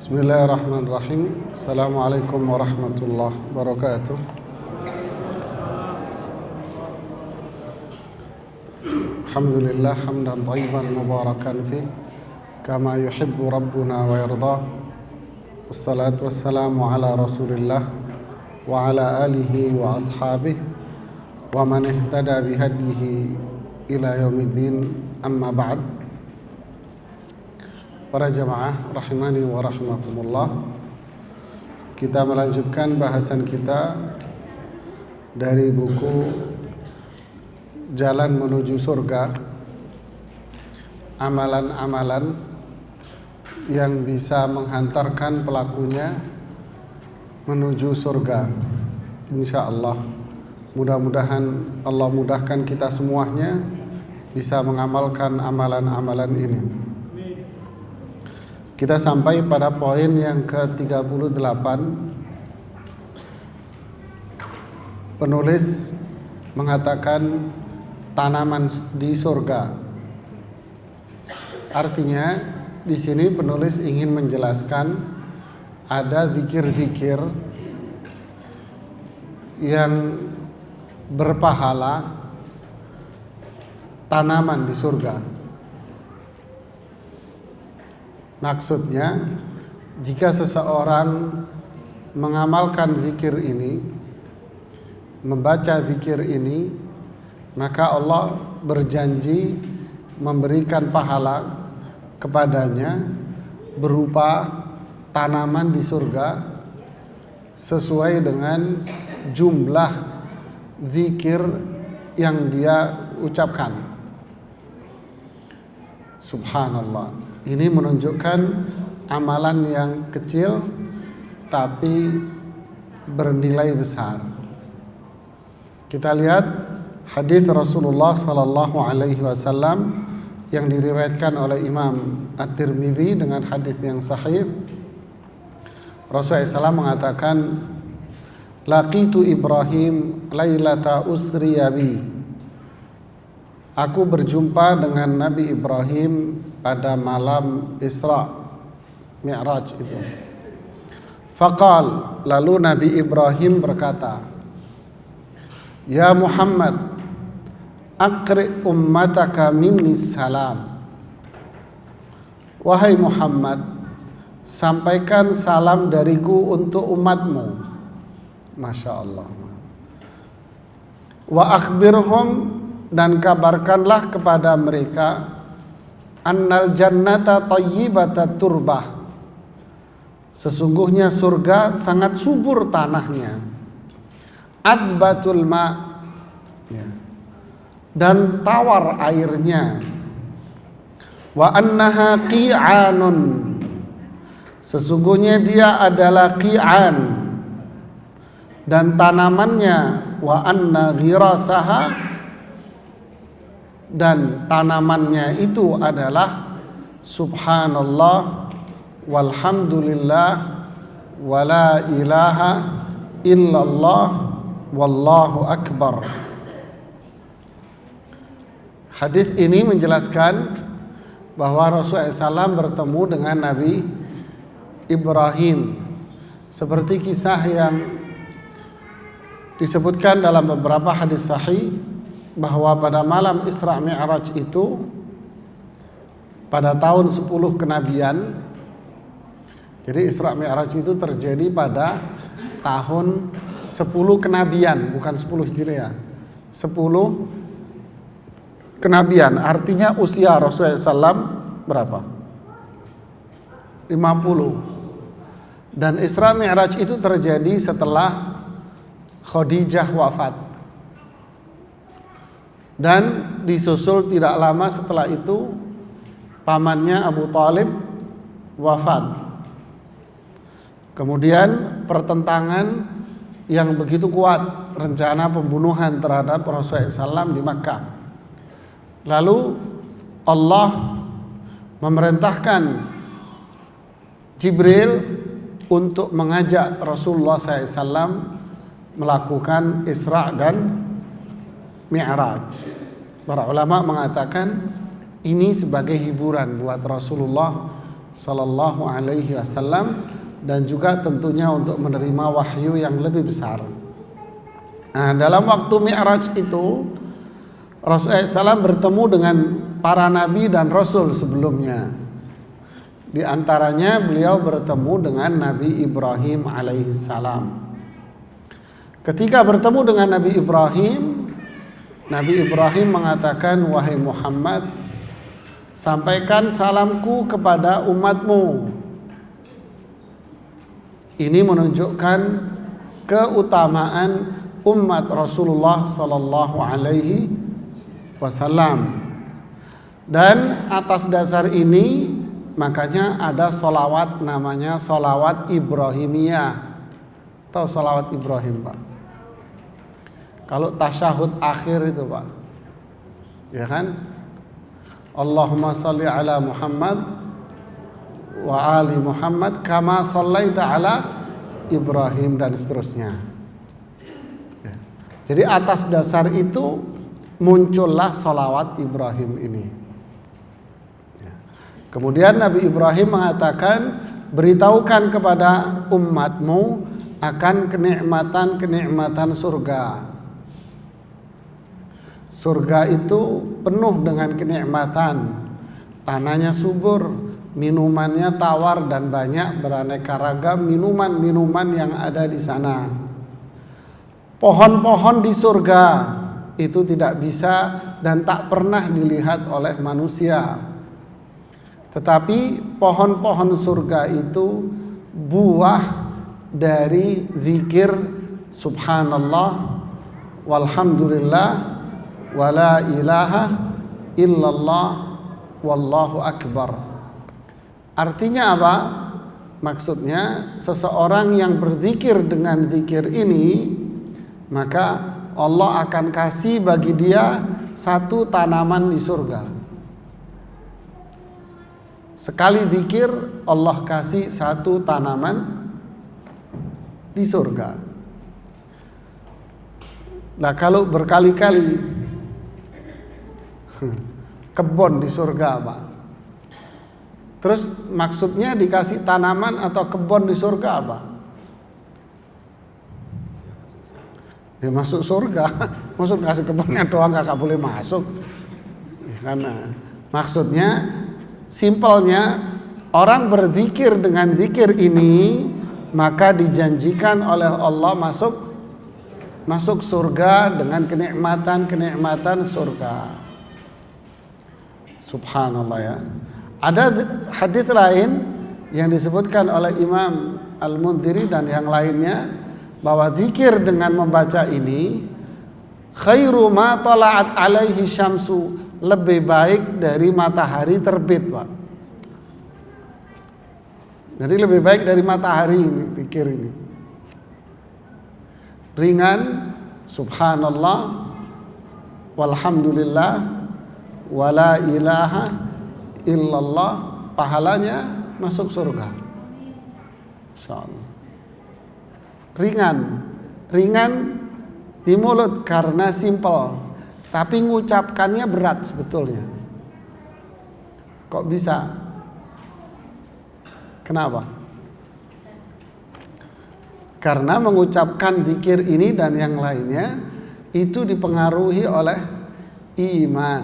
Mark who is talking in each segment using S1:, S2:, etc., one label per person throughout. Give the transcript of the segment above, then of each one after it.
S1: Bismillahirrahmanirrahim. Assalamualaikum warahmatullahi wabarakatuh. Alhamdulillah hamdan thayyiban mubarakan fi kama yuhibbu rabbuna wa yarda. Wassalatu wassalamu ala Rasulillah wa ala alihi wa ashabihi wa man ihtada bihadihi ila yaumiddin. Amma ba'd. Para jamaah rahimani wa rahimakumullah, kita melanjutkan bahasan kita dari buku Jalan Menuju Surga, amalan-amalan yang bisa menghantarkan pelakunya menuju surga. Insyaallah, mudah-mudahan Allah mudahkan kita semuanya bisa mengamalkan amalan-amalan ini. Kita sampai pada poin yang ke-38. Penulis mengatakan tanaman di surga. Artinya di sini penulis ingin menjelaskan ada zikir-zikir yang berpahala tanaman di surga. Maksudnya, jika seseorang mengamalkan zikir ini, membaca zikir ini, maka Allah berjanji memberikan pahala kepadanya berupa tanaman di surga sesuai dengan jumlah zikir yang dia ucapkan. Subhanallah. Ini menunjukkan amalan yang kecil tapi bernilai besar. Kita lihat hadis Rasulullah sallallahu alaihi wasallam yang diriwayatkan oleh Imam At-Tirmidzi dengan hadis yang sahih. Rasulullah SAW mengatakan, "Laqitu Ibrahim lailata usriya bi." Aku berjumpa dengan Nabi Ibrahim pada malam Isra Mi'raj itu. Faqal, lalu Nabi Ibrahim berkata, "Ya Muhammad, aqri ummataka minni salam." Wahai Muhammad, sampaikan salam dariku untuk umatmu. Masya Allah. Wa akhbirhum, dan kabarkanlah kepada mereka, annal jannata thayyibata turbah, sesungguhnya surga sangat subur tanahnya, adbatul ma, dan tawar airnya, wa annaha qi'anun, sesungguhnya dia adalah qi'an, dan tanamannya, wa anna ghirasaha, dan tanamannya itu adalah subhanallah walhamdulillah wala ilaha illallah wallahu akbar. Hadis ini menjelaskan bahwa Rasulullah SAW bertemu dengan Nabi Ibrahim, seperti kisah yang disebutkan dalam beberapa hadis sahih, bahwa pada malam Isra Mi'raj itu pada tahun 10 kenabian. Jadi Isra Mi'raj itu terjadi pada tahun 10 kenabian, bukan 10 Hijriah. 10 kenabian, artinya usia Rasulullah SAW berapa? 50. Dan Isra Mi'raj itu terjadi setelah Khadijah wafat. Dan disusul tidak lama setelah itu pamannya Abu Thalib wafat. Kemudian pertentangan yang begitu kuat, rencana pembunuhan terhadap Rasulullah SAW di Makkah. Lalu Allah memerintahkan Jibril untuk mengajak Rasulullah SAW melakukan Isra dan Mi'raj. Para ulama mengatakan ini sebagai hiburan buat Rasulullah sallallahu alaihi wasallam, dan juga tentunya untuk menerima wahyu yang lebih besar. Nah, dalam waktu Mi'raj itu Rasulullah SAW bertemu dengan para nabi dan rasul sebelumnya. Di antaranya beliau bertemu dengan Nabi Ibrahim alaihissalam. Ketika bertemu dengan Nabi Ibrahim mengatakan, "Wahai Muhammad, sampaikan salamku kepada umatmu." Ini menunjukkan keutamaan umat Rasulullah sallallahu alaihi wasallam. Dan atas dasar ini makanya ada solawat namanya solawat Ibrahimiyah. Tahu solawat Ibrahim, Pak? Kalau tasyahud akhir itu, Pak, ya kan? Allahumma salli ala Muhammad wa ali Muhammad kama sallaita ala Ibrahim, dan seterusnya. Ya. Jadi atas dasar itu muncullah solawat Ibrahim ini. Ya. Kemudian Nabi Ibrahim mengatakan, beritahukan kepada umatmu akan kenikmatan surga. Surga itu penuh dengan kenikmatan, tanahnya subur, minumannya tawar dan banyak beraneka ragam minuman-minuman yang ada di sana. Pohon-pohon di surga itu tidak bisa dan tak pernah dilihat oleh manusia. Tetapi pohon-pohon surga itu buah dari zikir subhanallah walhamdulillah wala ilaha illallah wallahu akbar. Artinya apa? Maksudnya seseorang yang berzikir dengan zikir ini, maka Allah akan kasih bagi dia satu tanaman di surga. Sekali zikir Allah kasih satu tanaman di surga. Nah, kalau berkali-kali kebun di surga, Pak. Terus maksudnya dikasih tanaman atau kebun di surga apa? Ya masuk surga. Maksud kasih kebunnya doang gak boleh masuk. Ya, karena maksudnya simpelnya orang berzikir dengan zikir ini maka dijanjikan oleh Allah masuk surga dengan kenikmatan surga. Subhanallah ya. Ada hadis lain yang disebutkan oleh Imam Al-Mundhiri dan yang lainnya bahwa zikir dengan membaca ini khairu ma tala'at alaihi syamsu, lebih baik dari matahari terbit, Pak. Jadi lebih baik dari matahari ini zikir ini. Ringan, subhanallah walhamdulillah wala ilaha illallah, pahalanya masuk surga. Insyaallah. Ringan di mulut karena simpel, tapi ngucapkannya berat sebetulnya. Kok bisa? Kenapa? Karena mengucapkan zikir ini dan yang lainnya itu dipengaruhi oleh iman.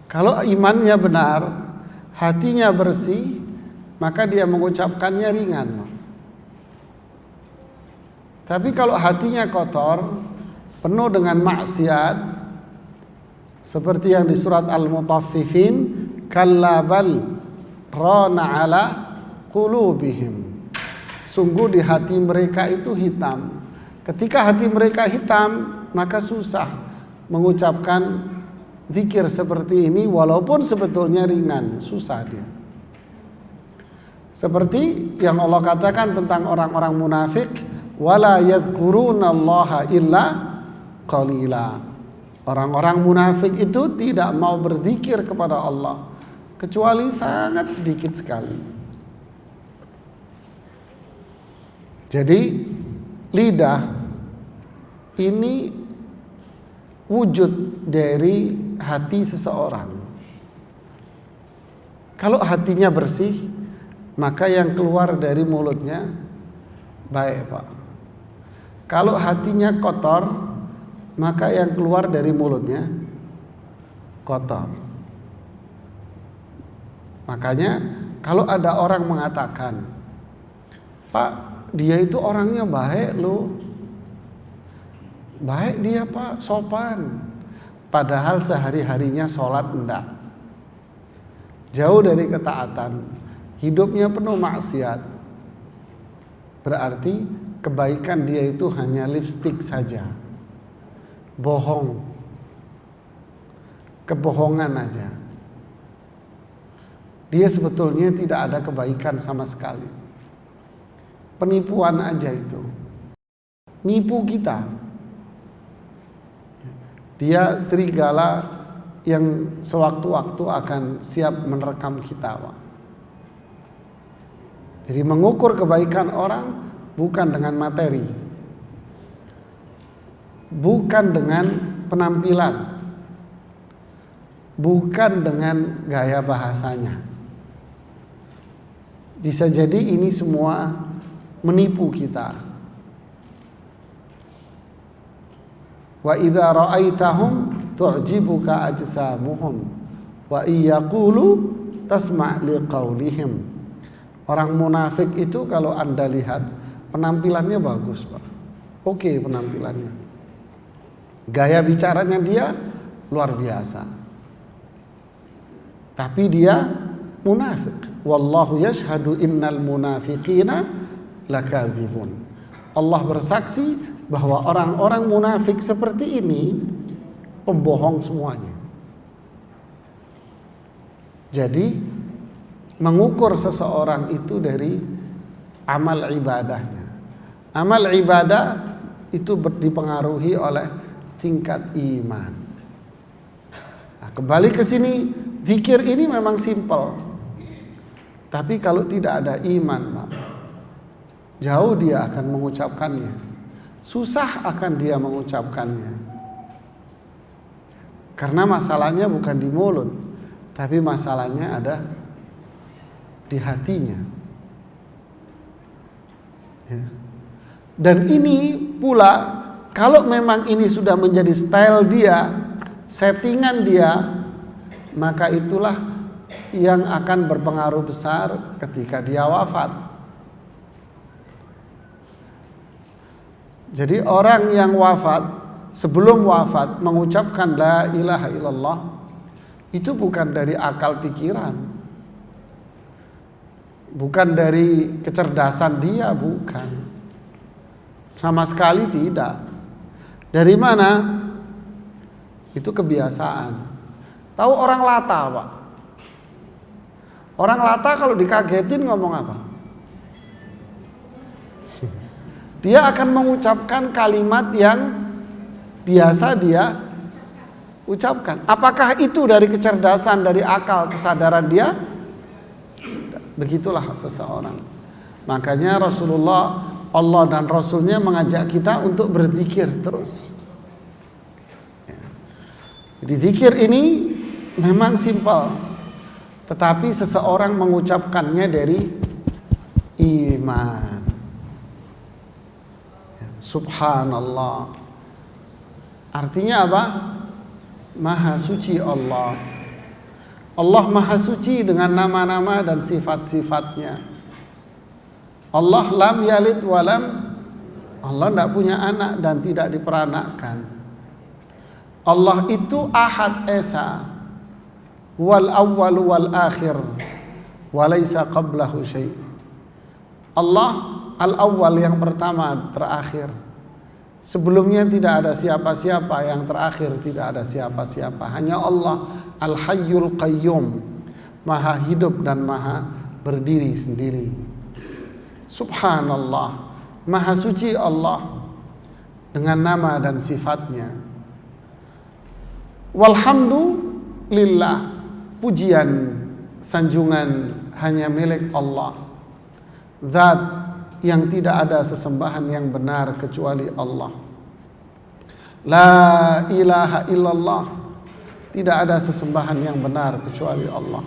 S1: Kalau imannya benar, hatinya bersih, maka dia mengucapkannya ringan. Tapi kalau hatinya kotor, penuh dengan maksiat, seperti yang di surat Al-Mutaffifin, kalla bal rana ala qulubihim. Sungguh di hati mereka itu hitam. Ketika hati mereka hitam, maka susah mengucapkan zikir seperti ini, walaupun sebetulnya ringan, susah dia. Seperti yang Allah katakan tentang orang-orang munafik, wala yadhkurunallaha illa qalila. Orang-orang munafik itu tidak mau berzikir kepada Allah kecuali sangat sedikit sekali. Jadi lidah ini wujud dari hati seseorang. Kalau hatinya bersih, maka yang keluar dari mulutnya baik, Pak. Kalau hatinya kotor, maka yang keluar dari mulutnya kotor. Makanya kalau ada orang mengatakan, Pak, dia itu orangnya baik loh, baik dia Pak, sopan, padahal sehari-harinya sholat enggak, jauh dari ketaatan, hidupnya penuh maksiat, berarti kebaikan dia itu hanya lipstik saja, bohong, kebohongan aja. Dia sebetulnya tidak ada kebaikan sama sekali, penipuan aja itu, nipu kita. Dia serigala yang sewaktu-waktu akan siap menerkam kita, Pak. Jadi mengukur kebaikan orang bukan dengan materi, bukan dengan penampilan, bukan dengan gaya bahasanya. Bisa jadi ini semua menipu kita. Wa idza ra'aitahum tu'jibuka ajsamuhum wa iyaqulu tasma' liqaulihim. Orang munafik itu kalau Anda lihat penampilannya bagus, Pak. Oke penampilannya. Gaya bicaranya dia luar biasa. Tapi dia munafik. Wallahu yashhadu innal munafiqina lakadzibun. Allah bersaksi bahwa orang-orang munafik seperti ini pembohong semuanya. Jadi mengukur seseorang itu dari amal ibadahnya. Amal ibadah itu dipengaruhi oleh tingkat iman. Nah, kembali ke sini, zikir ini memang simpel. Tapi kalau tidak ada iman, Pak, jauh dia akan mengucapkannya. Susah akan dia mengucapkannya. Karena masalahnya bukan di mulut, tapi masalahnya ada di hatinya. Ya. Dan ini pula, kalau memang ini sudah menjadi style dia, settingan dia, maka itulah yang akan berpengaruh besar ketika dia wafat. Jadi orang yang wafat, sebelum wafat mengucapkan la ilaha illallah, itu bukan dari akal pikiran, bukan dari kecerdasan dia, bukan. Sama sekali tidak. Dari mana? Itu kebiasaan. Tahu orang Lata, Pak? Orang Lata kalau dikagetin ngomong apa? Dia akan mengucapkan kalimat yang biasa dia ucapkan. Apakah itu dari kecerdasan, dari akal, kesadaran dia? Begitulah seseorang. Makanya Rasulullah, Allah dan Rasulnya mengajak kita untuk berzikir terus. Jadi zikir ini memang simpel, tetapi seseorang mengucapkannya dari iman. Subhanallah. Artinya apa? Maha suci Allah. Allah maha suci dengan nama-nama dan sifat-sifatnya. Allah lam yalid walam, Allah tidak punya anak dan tidak diperanakkan. Allah itu ahad esa, wal awwal wal akhir, walaysa qablahu syai'. Allah al-awwal yang pertama, terakhir. Sebelumnya tidak ada siapa-siapa, yang terakhir tidak ada siapa-siapa. Hanya Allah al-hayyul qayyum, maha hidup dan maha berdiri sendiri. Subhanallah, maha suci Allah dengan nama dan sifatnya. Walhamdulillah, pujian, sanjungan hanya milik Allah, zat yang tidak ada sesembahan yang benar kecuali Allah. La ilaha illallah, tidak ada sesembahan yang benar kecuali Allah.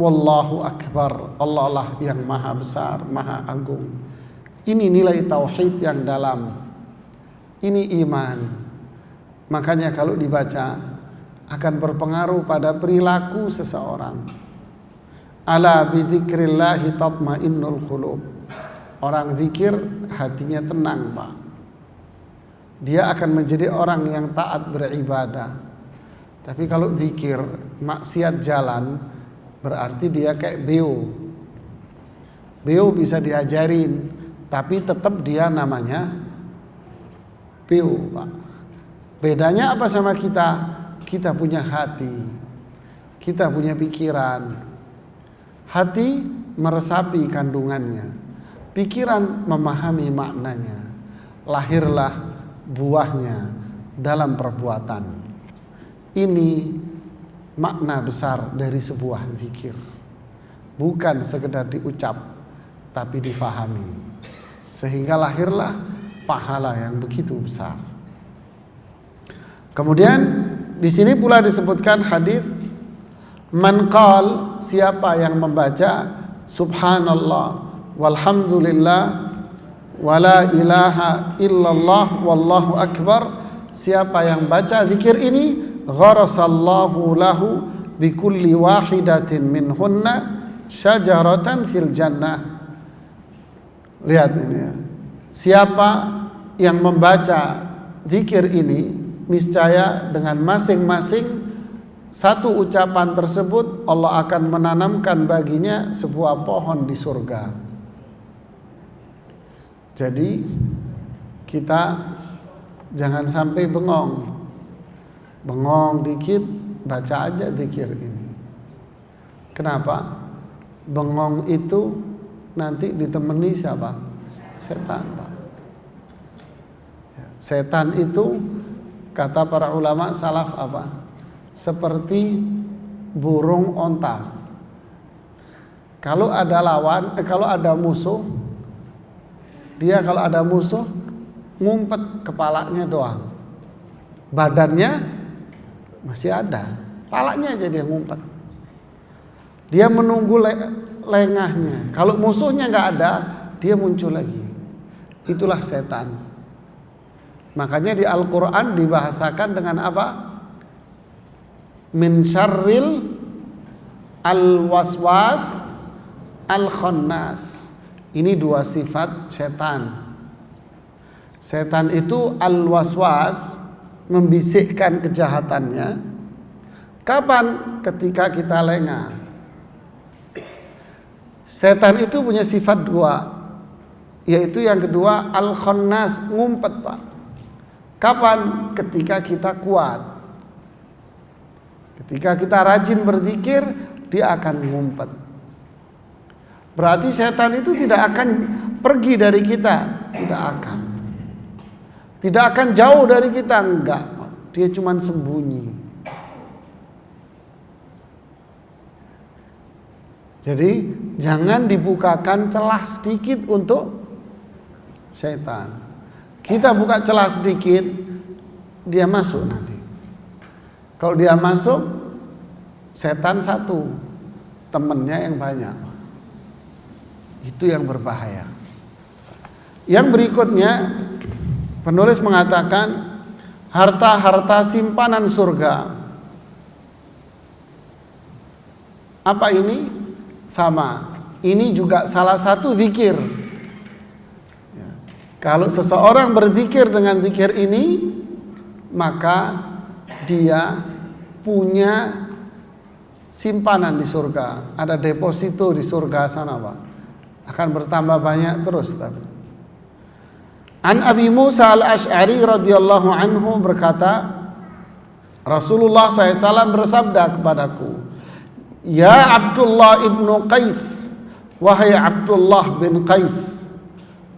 S1: wallahu akbar, Allah lah yang maha besar, maha agung. Ini nilai tauhid yang dalam, ini iman. Makanya kalau dibaca akan berpengaruh pada perilaku seseorang. Ala bidzikrillahi tatmainnul qulub. Orang zikir hatinya tenang, Pak. Dia akan menjadi orang yang taat beribadah. Tapi kalau zikir maksiat jalan, berarti dia kayak beo. Beo bisa diajarin, tapi tetap dia namanya beo, Pak. Bedanya apa sama kita? Kita punya hati, kita punya pikiran. Hati meresapi kandungannya, pikiran memahami maknanya. Lahirlah buahnya dalam perbuatan. Ini makna besar dari sebuah zikir. Bukan sekedar diucap, tapi difahami. Sehingga lahirlah pahala yang begitu besar. Kemudian di sini pula disebutkan hadis, man qal, siapa yang membaca subhanallah walhamdulillah wala ilaha illallah wallahu akbar, siapa yang baca zikir ini, gharasallahu lahu bikulli wahidatin minhunna syajaratan fil jannah. Lihat ini ya. Siapa yang membaca zikir ini, niscaya dengan masing-masing satu ucapan tersebut Allah akan menanamkan baginya sebuah pohon di surga. Jadi kita jangan sampai bengong dikit, baca aja zikir ini. Kenapa? Bengong itu nanti ditemani siapa? Setan, Pak. Setan itu kata para ulama salaf apa? Seperti burung onta. Kalau ada lawan, kalau ada musuh, dia kalau ada musuh ngumpet kepalanya doang. Badannya masih ada, kepalanya aja dia ngumpet. Dia menunggu lengahnya. Kalau musuhnya nggak ada, dia muncul lagi. Itulah setan. Makanya di Al-Quran dibahasakan dengan apa? Min syarril al-waswas al-khannas. Ini dua sifat setan. Setan itu al-waswas, membisikkan kejahatannya. Kapan? Ketika kita lengah. Setan itu punya sifat dua, yaitu yang kedua al-khannas, ngumpet, Pak. Kapan? Ketika kita kuat. Ketika kita rajin berzikir, dia akan ngumpet. Berarti setan itu tidak akan pergi dari kita, tidak akan. Tidak akan jauh dari kita, enggak. Dia cuma sembunyi. Jadi jangan dibukakan celah sedikit untuk setan. Kita buka celah sedikit, dia masuk nanti. Kalau dia masuk, setan satu, temennya yang banyak. Itu yang berbahaya. Yang berikutnya, penulis mengatakan harta-harta simpanan surga. Apa ini? Sama. Ini juga salah satu zikir. Kalau seseorang berzikir dengan zikir ini, maka dia punya simpanan di surga, ada deposito di surga sana, Pak. Akan bertambah banyak terus. Tapi An Abi Musa al-Ash'ari radhiyallahu anhu berkata, Rasulullah SAW bersabda kepadaku, ya Abdullah ibnu Qais, wahai Abdullah bin Qais.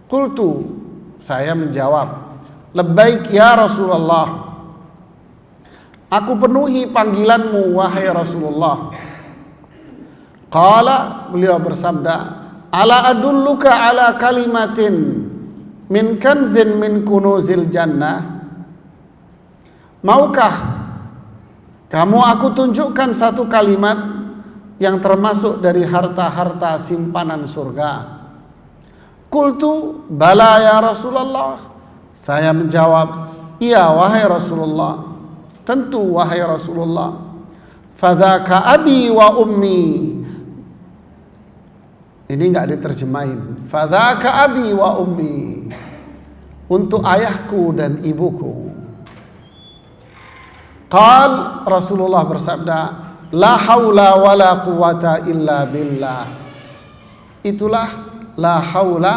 S1: Qultu, saya menjawab, labbaik ya Rasulullah, aku penuhi panggilanmu wahai Rasulullah. Qala, beliau bersabda, ala adulluka ala kalimatin min kanzin min kunuzil jannah. Maukah kamu aku tunjukkan satu kalimat yang termasuk dari harta-harta simpanan surga? Qultu bala ya Rasulullah. Saya menjawab, iya wahai Rasulullah, tentu wahai Rasulullah. Fadzaka abi wa ummi. Ini enggak diterjemahin. Fadzaka abi wa ummi. Untuk ayahku dan ibuku. Qal, Rasulullah bersabda, la haula wala quwata illa billah. Itulah la haula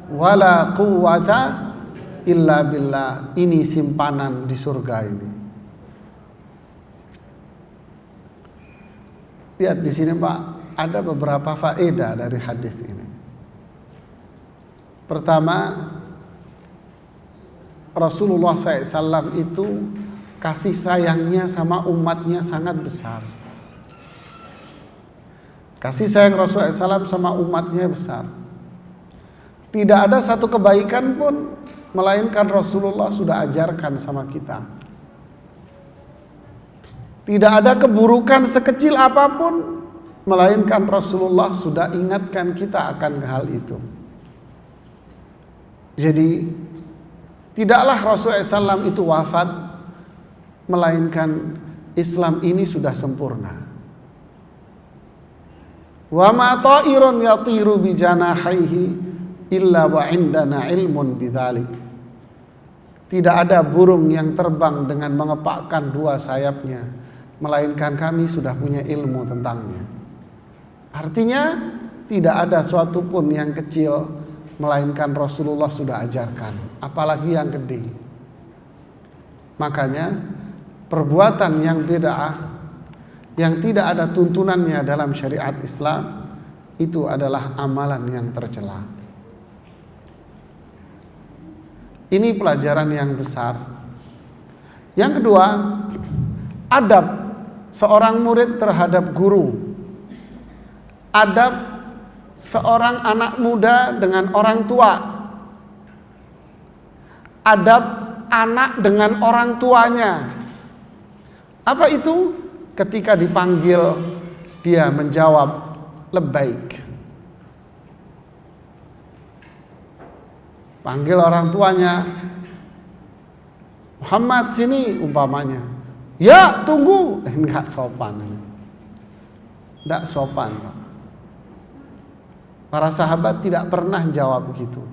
S1: wala quwata illa billah. Ini simpanan di surga ini. Lihat di sini Pak, ada beberapa faedah dari hadis ini. Pertama, Rasulullah SAW itu kasih sayangnya sama umatnya sangat besar. Kasih sayang Rasulullah SAW sama umatnya besar. Tidak ada satu kebaikan pun melainkan Rasulullah sudah ajarkan sama kita. Tidak ada keburukan sekecil apapun melainkan Rasulullah sudah ingatkan kita akan hal itu. Jadi tidaklah Rasulullah SAW itu wafat melainkan Islam ini sudah sempurna. Wa ma ta'irun yatiru bi janahihi illa wa indana ilmun bidzalik. Tidak ada burung yang terbang dengan mengepakkan dua sayapnya melainkan kami sudah punya ilmu tentangnya. Artinya tidak ada suatu pun yang kecil melainkan Rasulullah sudah ajarkan, apalagi yang gede. Makanya perbuatan yang bid'ah yang tidak ada tuntunannya dalam syariat Islam itu adalah amalan yang tercela. Ini pelajaran yang besar. Yang kedua, adab seorang murid terhadap guru. Adab seorang anak muda dengan orang tua. Adab anak dengan orang tuanya. Apa itu? Ketika dipanggil dia menjawab labbaik. Panggil orang tuanya, Muhammad sini umpamanya. Ya tunggu, enggak sopan. Enggak sopan Pak. Para sahabat tidak pernah jawab begitu.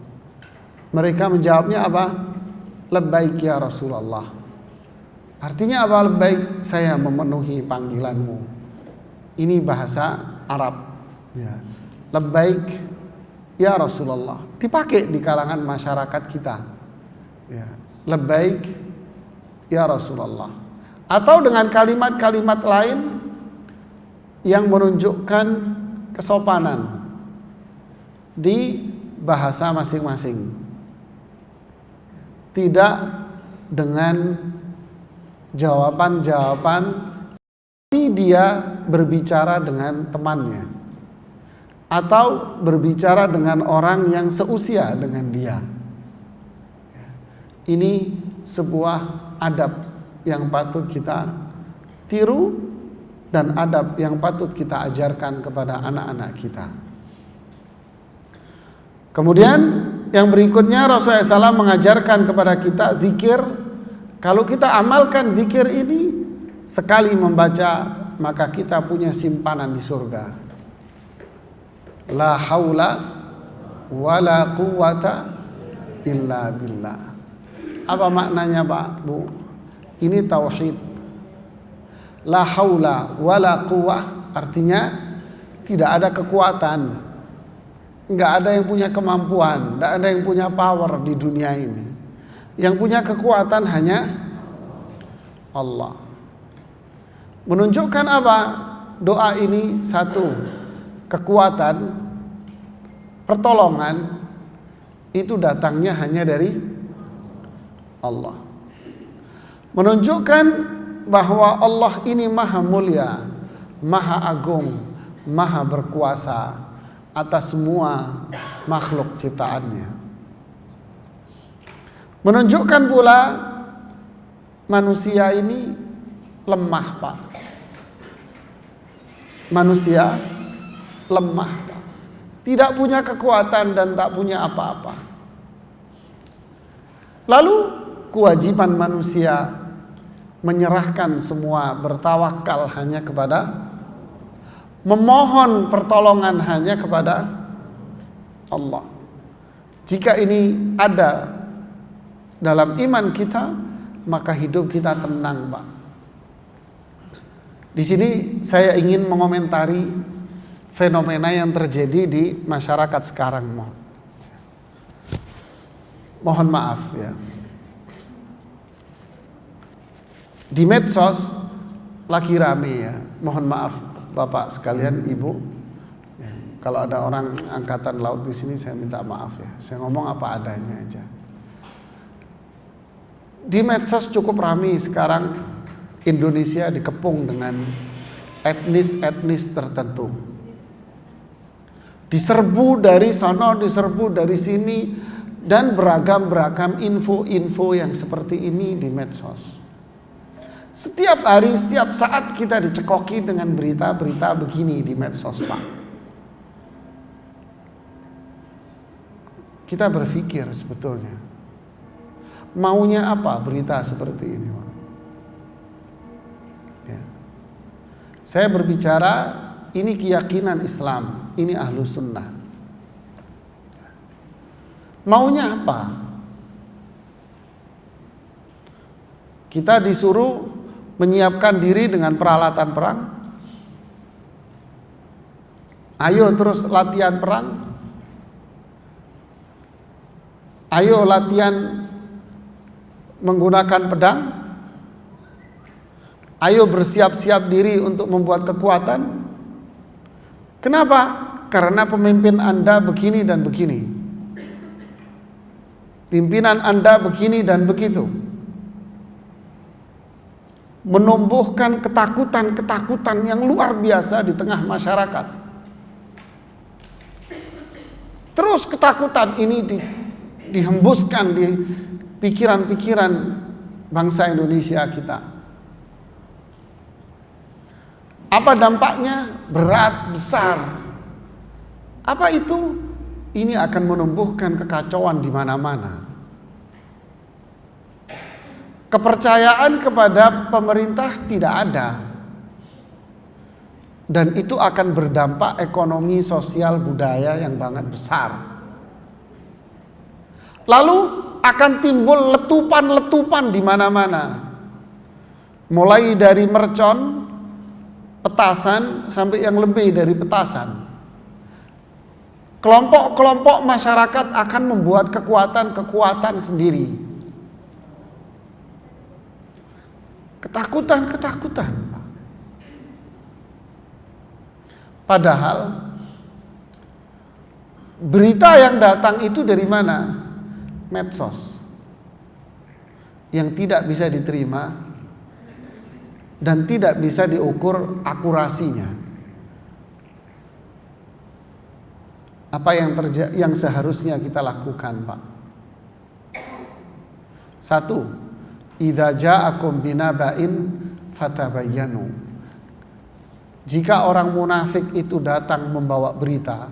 S1: Mereka menjawabnya apa? Labbaik ya Rasulullah. Artinya apa labbaik? Saya memenuhi panggilanmu. Ini bahasa Arab. Ya. Labbaik ya Rasulullah. Dipakai di kalangan masyarakat kita. Ya. Labbaik ya Rasulullah. Atau dengan kalimat-kalimat lain yang menunjukkan kesopanan di bahasa masing-masing. Tidak dengan jawaban-jawaban seperti dia berbicara dengan temannya atau berbicara dengan orang yang seusia dengan dia. Ini sebuah adab yang patut kita tiru dan adab yang patut kita ajarkan kepada anak-anak kita. Kemudian yang berikutnya Rasulullah SAW mengajarkan kepada kita zikir. Kalau kita amalkan zikir ini sekali membaca, maka kita punya simpanan di surga. La haula wala quwata illa billah. Apa maknanya Pak, Bu? Ini tauhid. La haula wala quwah artinya tidak ada kekuatan. Enggak ada yang punya kemampuan, enggak ada yang punya power di dunia ini. Yang punya kekuatan hanya Allah. Menunjukkan apa? Doa ini satu, kekuatan, pertolongan itu datangnya hanya dari Allah. Menunjukkan bahwa Allah ini maha mulia, maha agung, maha berkuasa atas semua makhluk ciptaannya. Menunjukkan pula manusia ini lemah Pak. manusia lemah, tidak punya kekuatan dan tak punya apa-apa. Lalu kewajiban manusia menyerahkan semua, bertawakal hanya kepada, memohon pertolongan hanya kepada Allah. Jika ini ada dalam iman kita, maka hidup kita tenang, Pak. Di sini saya ingin mengomentari fenomena yang terjadi di masyarakat sekarang. Mohon maaf ya. Di medsos lagi rame ya. Mohon maaf Bapak sekalian, Ibu. Ya, kalau ada orang angkatan laut di sini saya minta maaf ya. Saya ngomong apa adanya aja. Di medsos cukup ramai sekarang Indonesia dikepung dengan etnis-etnis tertentu. Diserbu dari sana, diserbu dari sini, dan beragam-beragam info-info yang seperti ini di medsos. Setiap hari, setiap saat kita dicekoki dengan berita-berita begini di medsos, Pak. Kita berpikir sebetulnya, maunya apa berita seperti ini, Pak? Ya. Saya berbicara, ini keyakinan Islam, ini ahlu sunnah. Maunya apa? Kita disuruh menyiapkan diri dengan peralatan perang. Ayo terus latihan perang. Ayo latihan menggunakan pedang. Ayo bersiap-siap diri untuk membuat kekuatan. Kenapa? Karena pemimpin Anda begini dan begini. Pimpinan Anda begini dan begitu. Menumbuhkan ketakutan-ketakutan yang luar biasa di tengah masyarakat. Terus ketakutan ini dihembuskan di pikiran-pikiran bangsa Indonesia kita. Apa dampaknya? Berat, besar. Apa itu? Ini akan menumbuhkan kekacauan di mana-mana. Kepercayaan kepada pemerintah tidak ada. Dan itu akan berdampak ekonomi, sosial, budaya yang banget besar. Lalu akan timbul letupan-letupan di mana-mana. Mulai dari mercon, petasan, sampai yang lebih dari petasan. Kelompok-kelompok masyarakat akan membuat kekuatan-kekuatan sendiri. Ketakutan-ketakutan. Padahal berita yang datang itu dari mana? Medsos. Yang tidak bisa diterima dan tidak bisa diukur akurasinya. Apa yang seharusnya kita lakukan, Pak? 1. Idza ja'akum binaba'in fatabayyanu. Jika orang munafik itu datang membawa berita,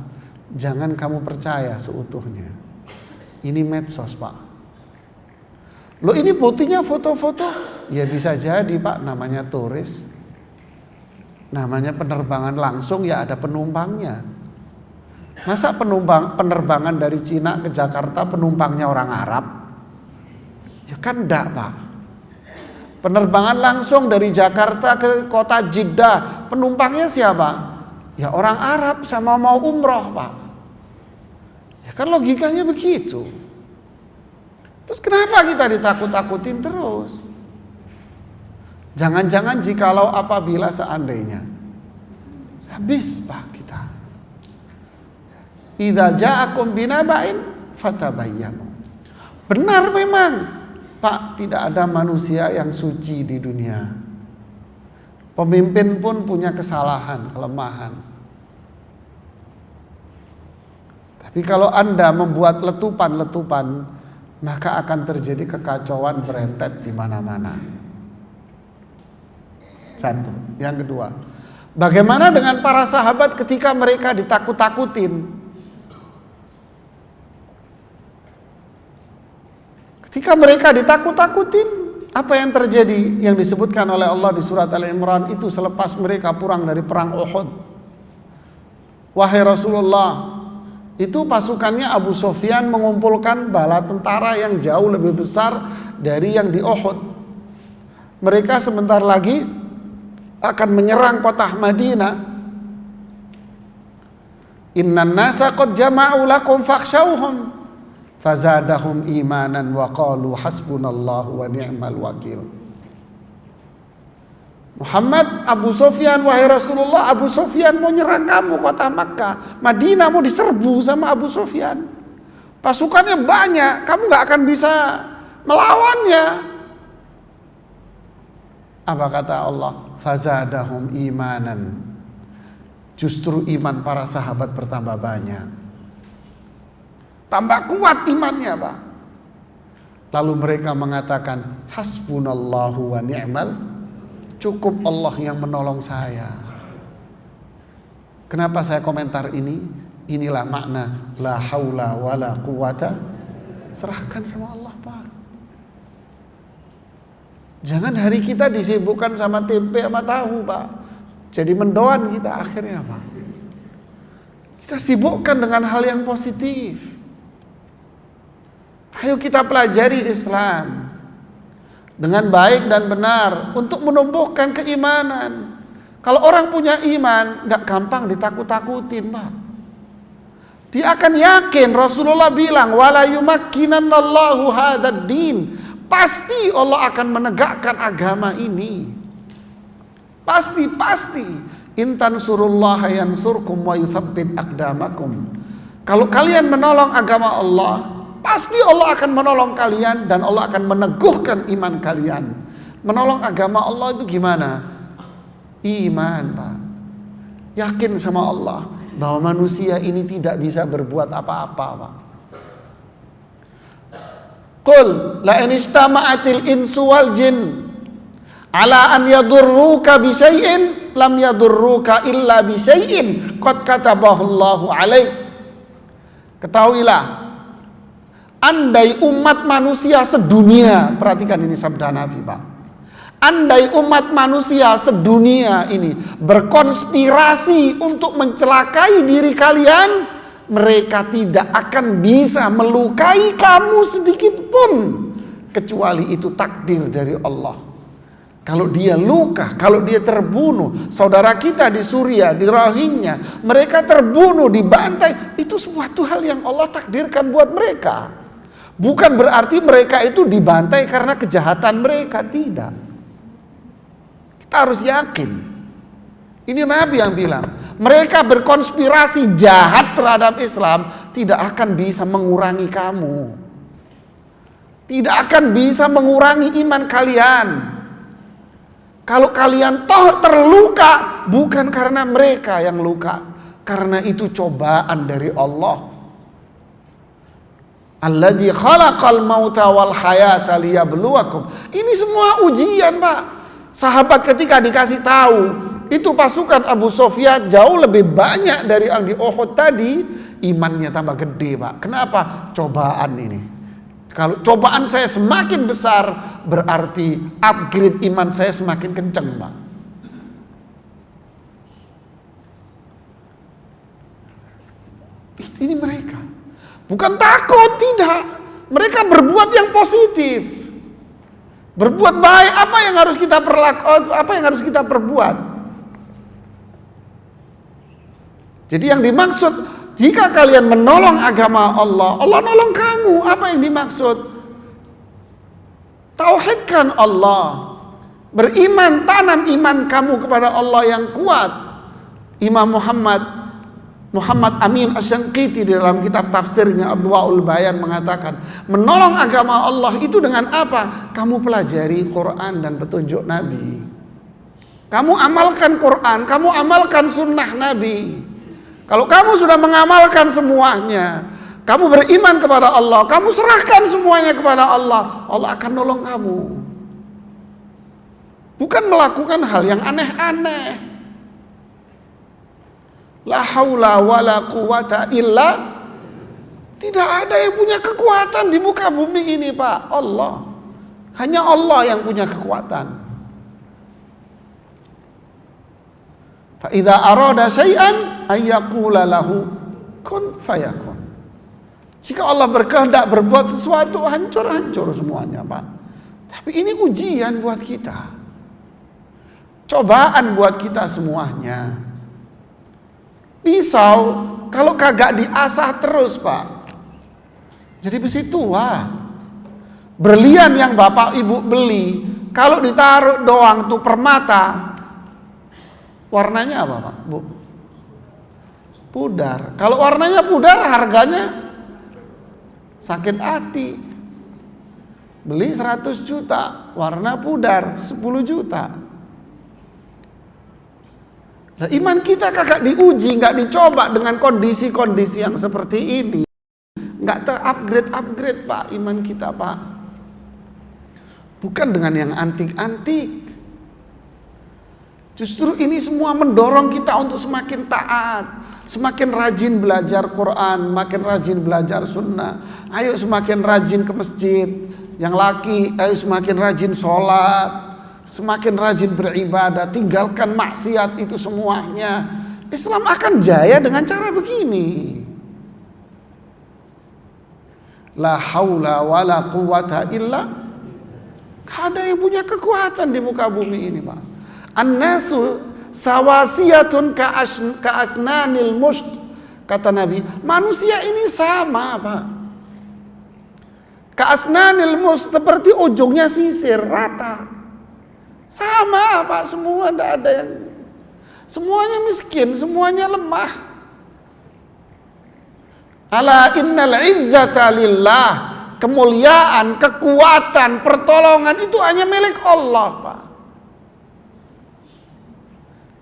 S1: jangan kamu percaya seutuhnya. Ini medsos, Pak. Loh, ini buktinya foto-foto? Ya bisa jadi, Pak, namanya turis. Namanya penerbangan langsung, ya ada penumpangnya. Masa penerbangan dari Cina ke Jakarta penumpangnya orang Arab? Ya kan enggak, Pak. Penerbangan langsung dari Jakarta ke kota Jeddah, penumpangnya siapa? Ya orang Arab sama mau umroh, Pak. Ya kan logikanya begitu. Terus kenapa kita ditakut-takutin terus? Jangan-jangan jikalau apabila seandainya habis, Pak, kita. Idza ja'akum binaba'in fatabayyanu. Benar memang, Pak, tidak ada manusia yang suci di dunia. Pemimpin pun punya kesalahan, kelemahan. Tapi kalau Anda membuat letupan-letupan, maka akan terjadi kekacauan berentet di mana-mana. 1. Yang kedua, Bagaimana dengan para sahabat ketika mereka ditakut-takutin? Ketika mereka ditakut-takutin, apa yang terjadi? Yang disebutkan oleh Allah di surat Al-Imran itu selepas mereka pulang dari perang Uhud. Wahai Rasulullah, itu pasukannya Abu Sufyan mengumpulkan bala tentara yang jauh lebih besar dari yang di Uhud. Mereka sebentar lagi akan menyerang kota Madinah. Innan nasa qad jama'u lakum fakhshawhum fazadahum imanan wa qalu hasbunallahu wa ni'mal wakil. Muhammad, Abu Sufyan, wahai Rasulullah, Abu Sufyan mau nyerang kamu kota Makkah. Madinah mau diserbu sama Abu Sufyan. Pasukannya banyak, kamu gak akan bisa melawannya. Apa kata Allah? Fazadahum imanan. Justru iman para sahabat bertambah banyak. Tambah kuat imannya, Pak. Lalu mereka mengatakan, hasbunallahu wa ni'mal, cukup Allah yang menolong saya. Kenapa saya komentar ini? Inilah makna la haula wala quwata. Serahkan sama Allah, Pak. Jangan hari kita disibukkan sama tempe sama tahu, Pak. Jadi mendoan kita akhirnya, Pak. Kita sibukkan dengan hal yang positif. Ayo kita pelajari Islam dengan baik dan benar untuk menumbuhkan keimanan. Kalau orang punya iman, gak gampang ditakut-takutin, Pak. Dia akan yakin. Rasulullah bilang, wala yumakkinannallahu hadzal din. Pasti Allah akan menegakkan agama ini. Pasti. Intan surullaha yansurkum wa yuthabbit aqdamakum. Kalau kalian menolong agama Allah, pasti Allah akan menolong kalian dan Allah akan meneguhkan iman kalian. Menolong agama Allah itu gimana? Iman, Pak. Yakin sama Allah bahwa manusia ini tidak bisa berbuat apa-apa, Pak. Qul la in ijtama'atil insu wal jin ala an yadurruka bi syai'in lam yadurruka illa bi syai'in qad katabahu Allahu 'alaik. Ketahuilah, andai umat manusia sedunia, perhatikan ini sabda Nabi, Pak. Andai umat manusia sedunia ini berkonspirasi untuk mencelakai diri kalian, mereka tidak akan bisa melukai kamu sedikit pun, kecuali itu takdir dari Allah. Kalau dia luka, kalau dia terbunuh, saudara kita di Suriah, di Rohingya, mereka terbunuh, dibantai, itu suatu hal yang Allah takdirkan buat mereka. Bukan berarti mereka itu dibantai karena kejahatan mereka, tidak. Kita harus yakin. Ini Nabi yang bilang, mereka berkonspirasi jahat terhadap Islam, tidak akan bisa mengurangi kamu. Tidak akan bisa mengurangi iman kalian. Kalau kalian toh terluka, bukan karena mereka yang luka, karena itu cobaan dari Allah. Alladzi khalaqal mauta wal hayata liyabluwakum. Ini semua ujian, Pak. Sahabat ketika dikasih tahu, itu pasukan Abu Sufyan jauh lebih banyak dari yang di Uhud tadi, imannya tambah gede, Pak. Kenapa? Cobaan ini. Kalau cobaan saya semakin besar, berarti upgrade iman saya semakin kenceng, Pak. Ini mereka. Bukan takut, tidak. Mereka berbuat yang positif. Berbuat baik. Apa yang harus kita apa yang harus kita perbuat? Jadi yang dimaksud, jika kalian menolong agama Allah, Allah nolong kamu. Apa yang dimaksud? Tauhidkan Allah. Beriman, tanam iman kamu kepada Allah yang kuat. Imam Muhammad Amin Asy-Syanqiti di dalam kitab tafsirnya Adwaul Bayan mengatakan, menolong agama Allah itu dengan apa? Kamu pelajari Quran dan petunjuk Nabi. Kamu amalkan Quran, kamu amalkan sunnah Nabi. Kalau kamu sudah mengamalkan semuanya, kamu beriman kepada Allah, kamu serahkan semuanya kepada Allah, Allah akan nolong kamu. Bukan melakukan hal yang aneh-aneh. La haula wala quwata illa, tidak ada yang punya kekuatan di muka bumi ini, Pak. Allah. Hanya Allah yang punya kekuatan. Fa idza arada syai'an ayyaqula lahu kun fayakun. Jika Allah berkehendak berbuat sesuatu, hancur-hancur semuanya, Pak. Tapi ini ujian buat kita. Cobaan buat kita semuanya. Pisau kalau kagak diasah terus, Pak, jadi besi tua. Berlian yang bapak ibu beli, kalau ditaruh doang tuh permata, warnanya apa, Pak, Bu? Pudar. Kalau warnanya pudar, harganya sakit hati. Beli 100 juta, warna pudar 10 juta. Nah, iman kita kagak diuji, nggak dicoba dengan kondisi-kondisi yang seperti ini, nggak terupgrade, Pak, iman kita, Pak. Bukan dengan yang antik-antik. Justru ini semua mendorong kita untuk semakin taat, semakin rajin belajar Quran, makin rajin belajar sunnah. Ayo semakin rajin ke masjid. Yang laki, ayo semakin rajin sholat, semakin rajin beribadah, tinggalkan maksiat itu semuanya. Islam akan jaya dengan cara begini. La haula wala quwata illa, gak ada yang punya kekuatan di muka bumi ini, Pak. An-nasu sawasiyatun ka asnanil musht, kata Nabi. Manusia ini sama, Pak. Ka asnanil musht, seperti ujungnya sisir, rata. Sama, Pak, semua, tidak ada yang, semuanya miskin, semuanya lemah. Ala innal izzata lillah, kemuliaan, kekuatan, pertolongan itu hanya milik Allah, Pak.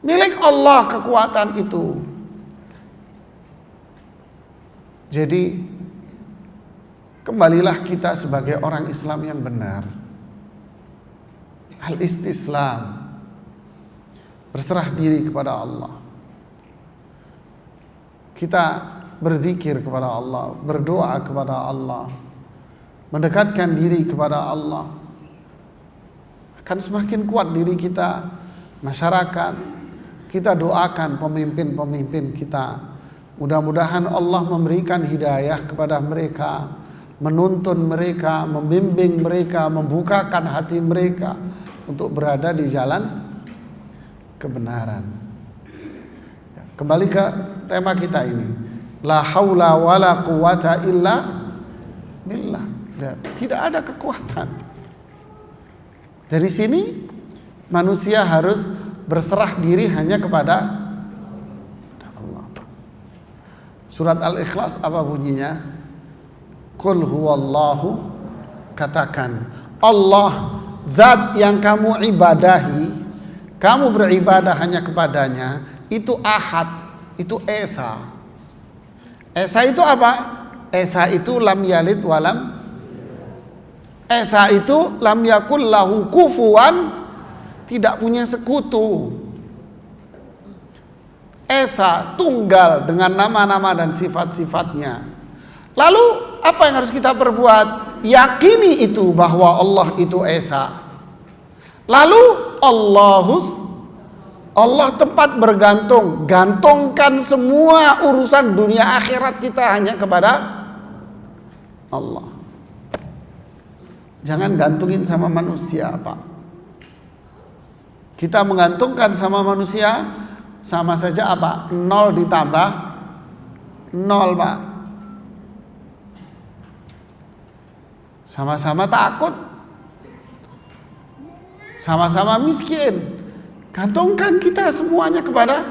S1: Milik Allah kekuatan itu. Jadi kembalilah kita sebagai orang Islam yang benar. Al-istislam, berserah diri kepada Allah. Kita berzikir kepada Allah, berdoa kepada Allah, mendekatkan diri kepada Allah. Akan semakin kuat diri kita, masyarakat. Kita doakan pemimpin-pemimpin kita. Mudah-mudahan Allah memberikan hidayah kepada mereka, menuntun mereka, membimbing mereka, membukakan hati mereka untuk berada di jalan kebenaran. Kembali ke tema kita ini. La haula wala quwata illa billah. Tidak ada kekuatan. Dari sini manusia harus berserah diri hanya kepada Allah. Surat Al-Ikhlas apa bunyinya? Qul huwallahu, katakan Allah zat yang kamu ibadahi, kamu beribadah hanya kepadanya, itu ahad, itu esa. Esa itu apa? Esa itu lam yalid walam, esa itu lam yakul lahu kufuwan, tidak punya sekutu. Esa, tunggal dengan nama-nama dan sifat-sifatnya. Lalu apa yang harus kita perbuat? Yakini itu bahwa Allah itu esa. Lalu Allah tempat bergantung, gantungkan semua urusan dunia akhirat kita hanya kepada Allah. Jangan gantungin sama manusia, Pak. Kita menggantungkan sama manusia, sama saja apa? 0 ditambah 0, Pak. Sama-sama takut, sama-sama miskin. Gantungkan kita semuanya kepada,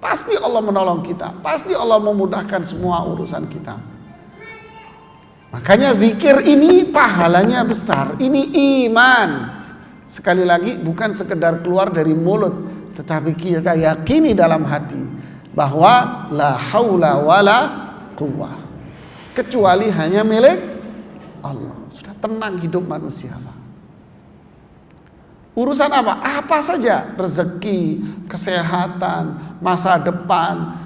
S1: pasti Allah menolong kita, pasti Allah memudahkan semua urusan kita. Makanya zikir ini pahalanya besar. Ini iman. Sekali lagi, bukan sekedar keluar dari mulut, tetapi kita yakini dalam hati bahwa la haula wala quwwah, kecuali hanya milik Allah. Sudah tenang hidup manusia, Pak. Urusan apa? Apa saja, rezeki, kesehatan, masa depan,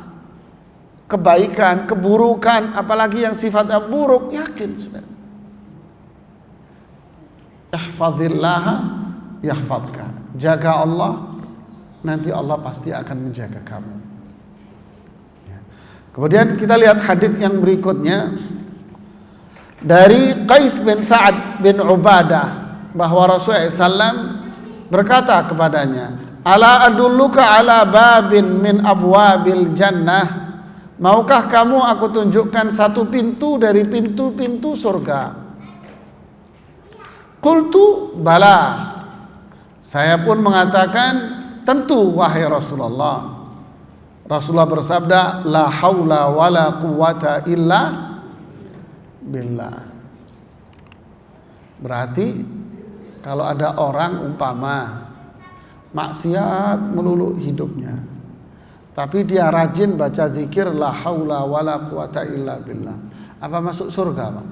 S1: kebaikan, keburukan, apalagi yang sifatnya buruk, yakin sudah. Ihfazillaha yahfazka. Jaga Allah, nanti Allah pasti akan menjaga kamu. Kemudian kita lihat hadis yang berikutnya dari Qais bin Sa'ad bin Ubadah, bahwa Rasulullah SAW berkata kepadanya, ala adulluka ala babin min abwabil jannah, maukah kamu aku tunjukkan satu pintu dari pintu-pintu surga? Qultu bala, saya pun mengatakan tentu wahai Rasulullah. Rasulullah bersabda, la haula wala quwata illa billah. Berarti kalau ada orang umpama maksiat melulu hidupnya, tapi dia rajin baca zikir la haula wala quwata illa billah, apa masuk surga, Pak?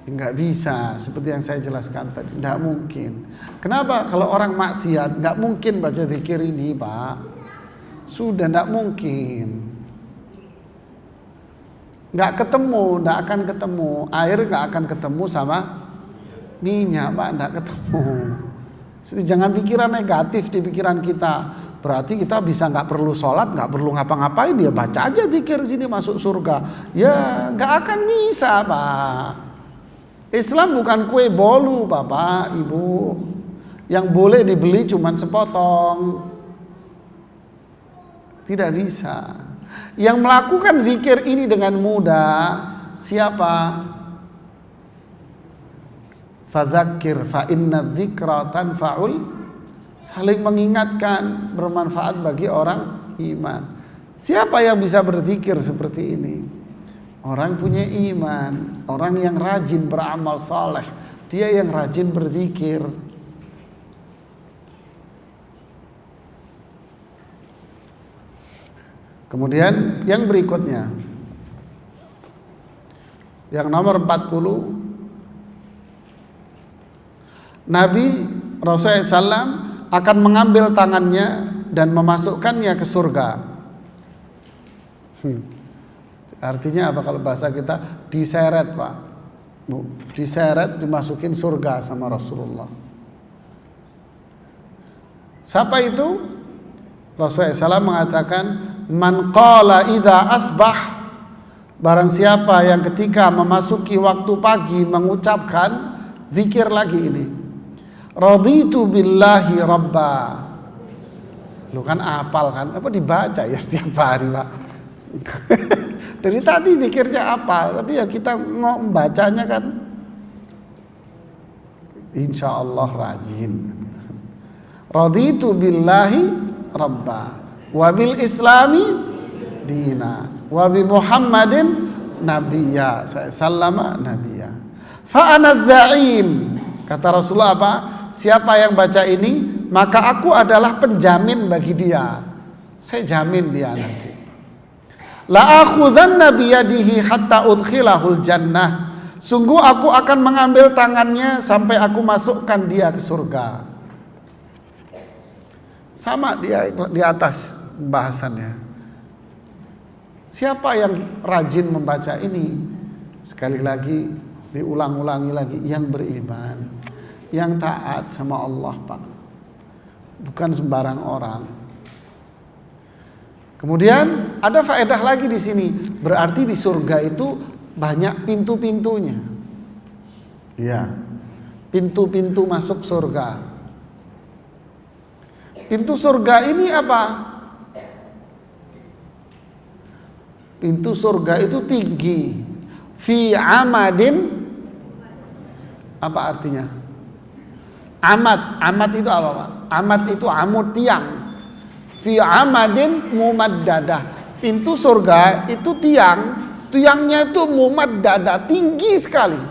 S1: Enggak bisa, seperti yang saya jelaskan tadi, enggak mungkin. Kenapa? Kalau orang maksiat enggak mungkin baca zikir ini, Pak. Sudah enggak mungkin. Enggak ketemu, enggak akan ketemu. Air enggak akan ketemu sama minyak, Pak, enggak ketemu. Jadi jangan pikiran negatif di pikiran kita. Berarti kita bisa enggak perlu sholat, enggak perlu ngapa-ngapain, ya baca aja zikir sini masuk surga. Ya enggak akan bisa, Pak. Islam bukan kue bolu, Bapak, Ibu, yang boleh dibeli cuman sepotong. Tidak bisa. Yang melakukan zikir ini dengan mudah siapa? Fadzakir fa inna dzikra tanfa'ul, saling mengingatkan bermanfaat bagi orang iman. Siapa yang bisa berzikir seperti ini? Orang punya iman, orang yang rajin beramal saleh, dia yang rajin berzikir. Kemudian yang berikutnya, yang nomor 40, Nabi Rasulullah SAW akan mengambil tangannya dan memasukkannya ke surga. Artinya apa kalau bahasa kita? Diseret, Pak. Diseret, dimasukin surga sama Rasulullah. Siapa itu? Rasulullah SAW mengatakan, man qala idza asbah, barang siapa yang ketika memasuki waktu pagi mengucapkan zikir lagi ini, raditu billahi rabba. Lu kan apal kan? Apa dibaca ya setiap hari, Pak? Dari tadi zikirnya apal, tapi ya kita membacanya kan insya Allah rajin. Raditu billahi rabba wa bil islami dina wa bi Muhammadin nabiyya sallama nabiyya fa ana za'im. Kata Rasulullah apa? Siapa yang baca ini, maka aku adalah penjamin bagi dia. Saya jamin dia nanti. La akhudhanna biyadihi hatta udkhilahul jannah. Sungguh aku akan mengambil tangannya sampai aku masukkan dia ke surga. Sama dia di atas bahasannya. Siapa yang rajin membaca ini? Sekali lagi diulang-ulangi lagi, yang beriman, yang taat sama Allah, Pak. Bukan sembarang orang. Kemudian ada faedah lagi di sini. Berarti di surga itu banyak pintu-pintunya. Iya. Pintu-pintu masuk surga. Pintu surga ini apa? Pintu surga itu tinggi. Fi amadin, apa artinya? Amad itu apa, Pak? Amad itu amud, tiang. Fi amadin mumaddadah. Pintu surga itu tiangnya itu mumaddadah, tinggi sekali.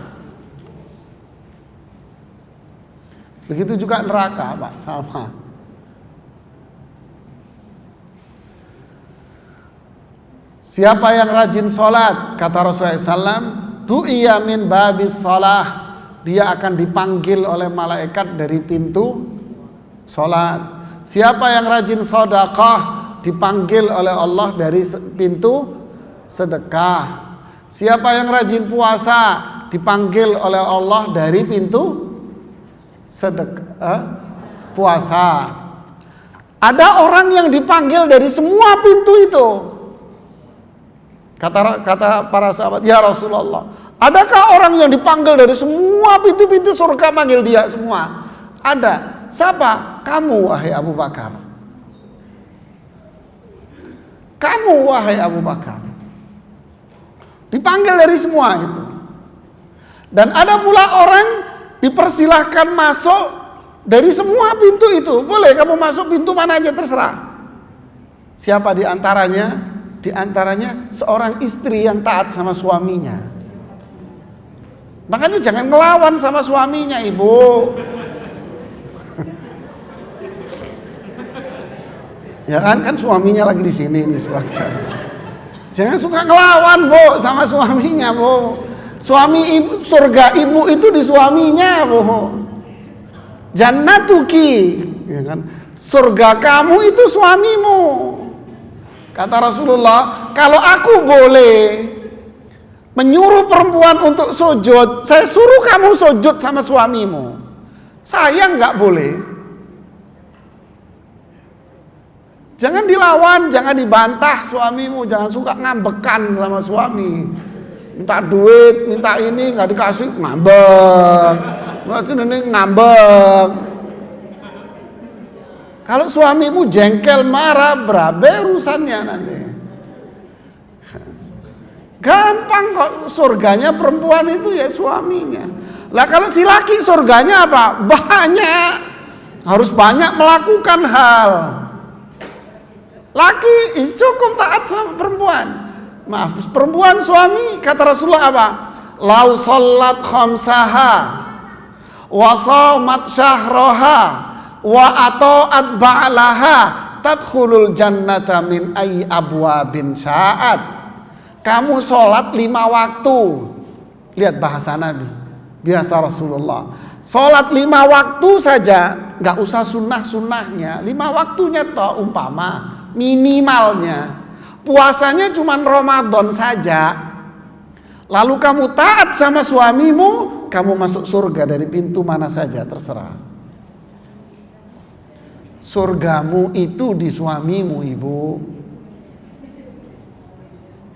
S1: Begitu juga neraka, Pak, sama. Siapa yang rajin sholat, kata Rasulullah SAW, du'iya min babis sholah, dia akan dipanggil oleh malaikat dari pintu sholat. Siapa yang rajin sedekah dipanggil oleh Allah dari pintu sedekah. Siapa yang rajin puasa dipanggil oleh Allah dari pintu sedekah puasa. Ada orang yang dipanggil dari semua pintu itu. Kata para sahabat, ya Rasulullah, adakah orang yang dipanggil dari semua pintu-pintu surga panggil dia semua? Ada. Siapa? Kamu wahai Abu Bakar. Kamu wahai Abu Bakar. Dipanggil dari semua itu. Dan ada pula orang dipersilahkan masuk dari semua pintu itu. Boleh kamu masuk pintu mana aja terserah. Siapa di antaranya? Di antaranya seorang istri yang taat sama suaminya. Makanya jangan ngelawan sama suaminya, Ibu. Ya kan suaminya lagi di sini nih sebagian. Jangan suka ngelawan, Bu, sama suaminya, Bu. Suami ibu, surga ibu itu di suaminya, Bu. Jannatuki, ya kan? Surga kamu itu suamimu. Kata Rasulullah, kalau aku boleh menyuruh perempuan untuk sujud, saya suruh kamu sujud sama suamimu. Saya nggak boleh. Jangan dilawan, jangan dibantah suamimu, jangan suka ngambekan sama suami. Minta duit, minta ini nggak dikasih, ngambek. Ngambek. Kalau suamimu jengkel, marah, berabe urusannya nanti. Gampang kok, surganya perempuan itu ya suaminya. Lah kalau si laki surganya apa? Banyak. Harus banyak melakukan hal. Laki cukup taat sama perempuan. Maaf, perempuan suami, kata Rasulullah apa? Lau sholat khamsaha wa shaumat syahroha wa ata'at ba'laha tadkhulul jannata min ayyi abwabin sya'at. Kamu sholat 5 waktu. Lihat bahasa Nabi, biasa Rasulullah. Sholat 5 waktu saja, nggak usah sunnah-sunnahnya. 5 waktunya toh umpama minimalnya. Puasanya cuma Ramadan saja. Lalu kamu taat sama suamimu, kamu masuk surga dari pintu mana saja terserah. Surgamu itu di suamimu, Ibu.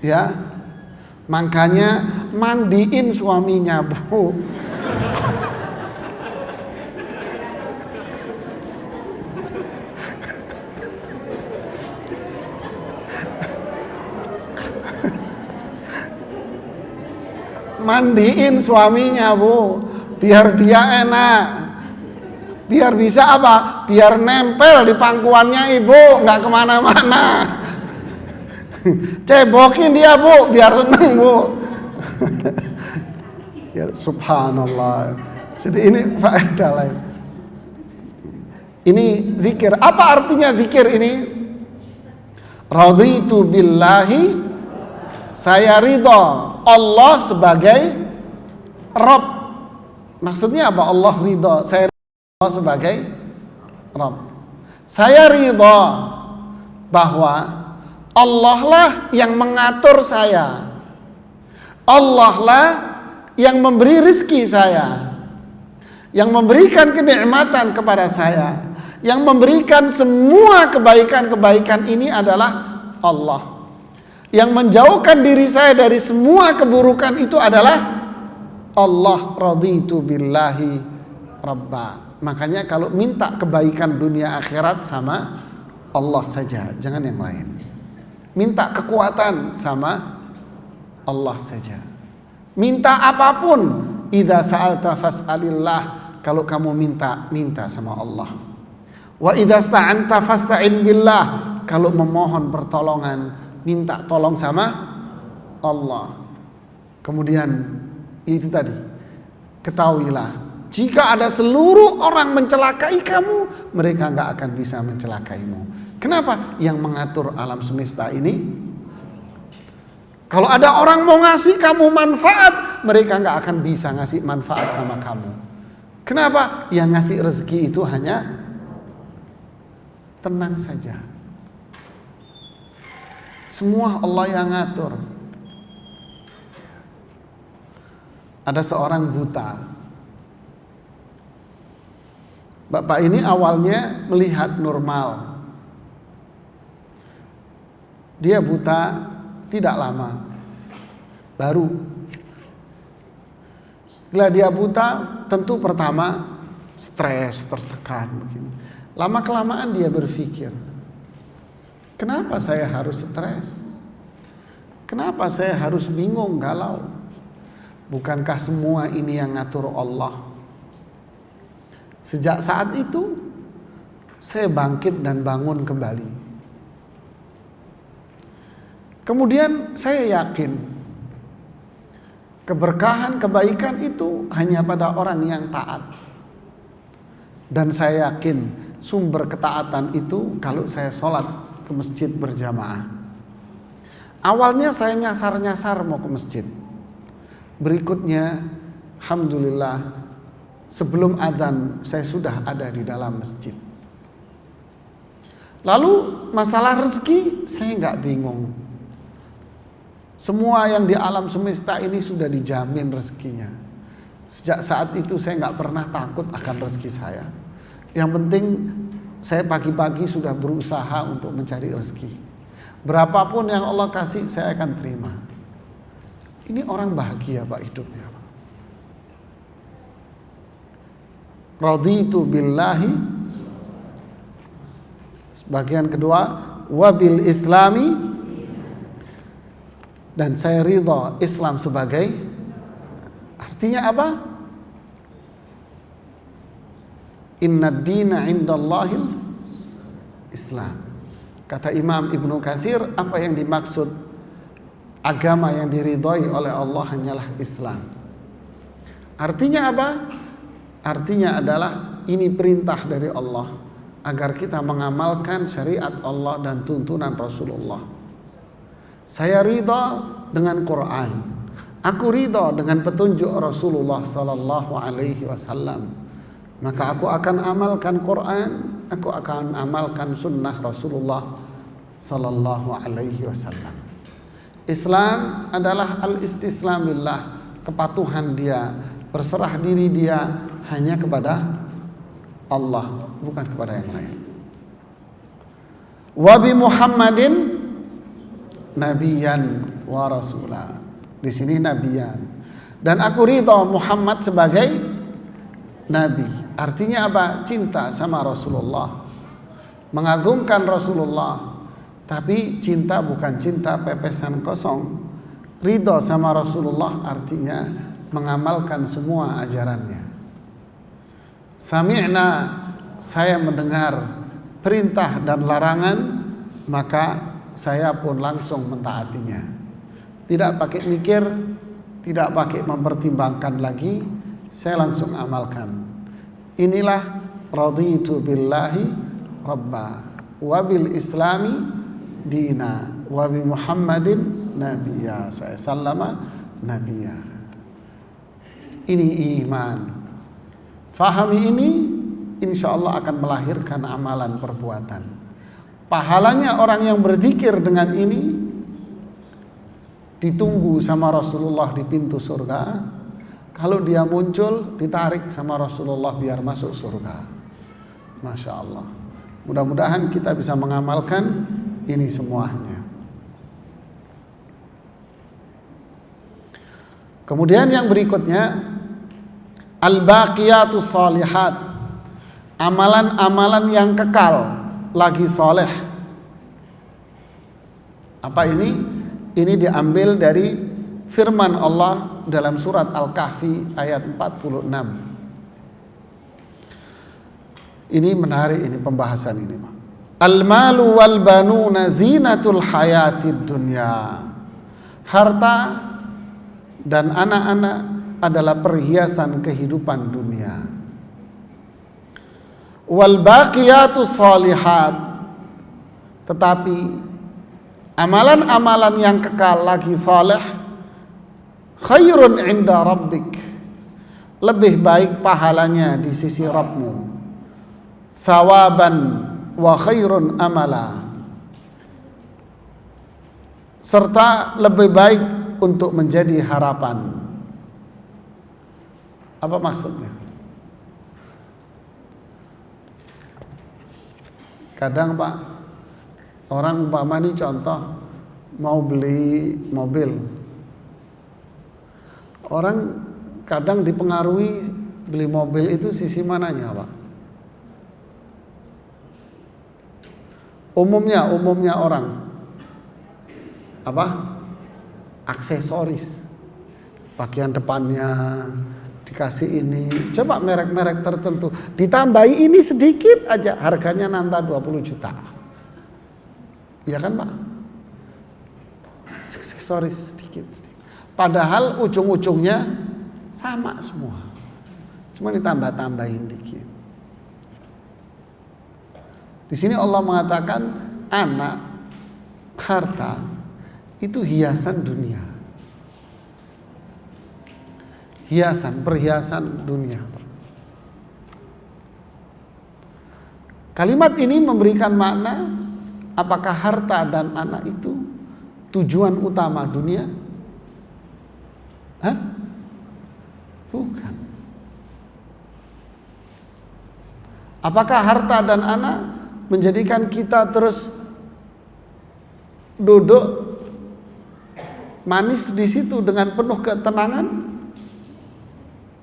S1: Ya. Makanya mandiin suaminya, Bu. Mandiin suaminya, Bu, biar dia enak, biar bisa apa? Biar nempel di pangkuannya Ibu, nggak kemana-mana. Cebokin dia, Bu, biar seneng, Bu. Ya subhanallah. Jadi ini faedah lain. Ini zikir. Apa artinya zikir ini? Raditu billahi, saya ridho Allah sebagai Rabb. Maksudnya apa? Allah ridho, saya ridho Allah sebagai Rabb. Saya ridho bahwa Allah lah yang mengatur saya. Allah lah yang memberi rizki saya, yang memberikan kenikmatan kepada saya, yang memberikan semua kebaikan-kebaikan ini adalah Allah. Yang menjauhkan diri saya dari semua keburukan itu adalah Allah. Raditu billahi rabba. Makanya kalau minta kebaikan dunia akhirat sama Allah saja, jangan yang lain. Minta kekuatan sama Allah saja. Minta apapun, idza sa'alta fas'alillah, kalau kamu minta sama Allah. Wa idza sta'anta fasta'in billah, kalau memohon pertolongan, minta tolong sama Allah. Kemudian itu tadi, ketahuilah, jika ada seluruh orang mencelakai kamu, mereka nggak akan bisa mencelakaimu. Kenapa? Yang mengatur alam semesta ini Kalau ada orang mau ngasih kamu manfaat, mereka nggak akan bisa ngasih manfaat sama kamu. Kenapa? Yang ngasih rezeki itu hanya tenang saja. Semua Allah yang ngatur. Ada seorang buta. Bapak ini awalnya melihat normal. Dia buta tidak lama, baru. Setelah dia buta, tentu pertama stres, tertekan begini. Lama kelamaan dia berpikir, kenapa saya harus stres? Kenapa saya harus bingung, galau? Bukankah semua ini yang ngatur Allah? Sejak saat itu saya bangkit dan bangun kembali. Kemudian saya yakin keberkahan, kebaikan itu hanya pada orang yang taat. Dan saya yakin sumber ketaatan itu kalau saya sholat ke masjid berjamaah. Awalnya saya nyasar-nyasar mau ke masjid. Berikutnya, alhamdulillah, sebelum adzan saya sudah ada di dalam masjid. Lalu masalah rezeki saya nggak bingung. Semua yang di alam semesta ini sudah dijamin rezekinya. Sejak saat itu saya nggak pernah takut akan rezeki saya. Yang penting saya pagi-pagi sudah berusaha untuk mencari rezeki. Berapapun yang Allah kasih saya akan terima. Ini orang bahagia Pak hidupnya. Raditu billahi. Bagian kedua, wabil islami. Dan saya ridha Islam sebagai, artinya apa? Inna dina indallahil Islam. Kata Imam Ibnu Katsir, apa yang dimaksud agama yang diridhai oleh Allah hanyalah Islam. Artinya apa? Artinya adalah ini perintah dari Allah agar kita mengamalkan syariat Allah dan tuntunan Rasulullah. Saya ridha dengan Quran. Aku ridha dengan petunjuk Rasulullah sallallahu alaihi wasallam. Maka aku akan amalkan Quran, aku akan amalkan sunnah Rasulullah sallallahu alaihi wasallam. Islam adalah al-istislamillah, kepatuhan dia, berserah diri dia hanya kepada Allah, bukan kepada yang lain. Wa bi Muhammadin nabiyan wa rasula. Di sini nabiyan. Dan aku ridha Muhammad sebagai nabi. Artinya apa? Cinta sama Rasulullah. Mengagungkan Rasulullah. Tapi cinta bukan cinta pepesan kosong. Ridha sama Rasulullah artinya mengamalkan semua ajarannya. Sami'na, saya mendengar perintah dan larangan, maka saya pun langsung mentaatinya. Tidak pakai mikir, tidak pakai mempertimbangkan lagi, saya langsung amalkan. Inilah raditu billahi rabba wa bil islami dina wa bi Muhammadin nabiyya. Saya sallama nabiyya. Ini iman. Fahami ini, insya Allah akan melahirkan amalan perbuatan. Pahalanya orang yang berzikir dengan ini ditunggu sama Rasulullah di pintu surga. Kalau dia muncul, ditarik sama Rasulullah biar masuk surga. Masya Allah. Mudah-mudahan kita bisa mengamalkan ini semuanya. Kemudian yang berikutnya, al-baqiyatus shalihat, amalan-amalan yang kekal lagi soleh. Apa ini? Ini diambil dari firman Allah dalam surat Al-Kahfi ayat 46. Ini menarik, ini pembahasan ini, Pak. Al-malu wal banuna zinatul hayatid dunya. Harta dan anak-anak adalah perhiasan kehidupan dunia. Wal baqiyatus shalihat, tetapi Amalan-amalan yang kekal lagi saleh, khairun inda rabbik, lebih baik pahalanya di sisi Rabbmu, thawaban wa khairun amala, serta lebih baik untuk menjadi harapan. Apa maksudnya? Kadang Pak, orang umpama nih contoh mau beli mobil, orang kadang dipengaruhi beli mobil itu sisi mananya Pak? Umumnya orang apa? Aksesoris, bagian depannya dikasih ini, coba merek-merek tertentu, ditambahi ini sedikit aja, harganya nambah 20 juta. Iya kan Pak? Aksesoris sedikit. Padahal ujung-ujungnya sama semua, cuma ditambah-tambahin dikit. Di sini Allah mengatakan anak, harta itu hiasan dunia, perhiasan dunia. Kalimat ini memberikan makna, apakah harta dan anak itu tujuan utama dunia? Hah? Bukan. Apakah harta dan anak menjadikan kita terus duduk manis di situ dengan penuh ketenangan?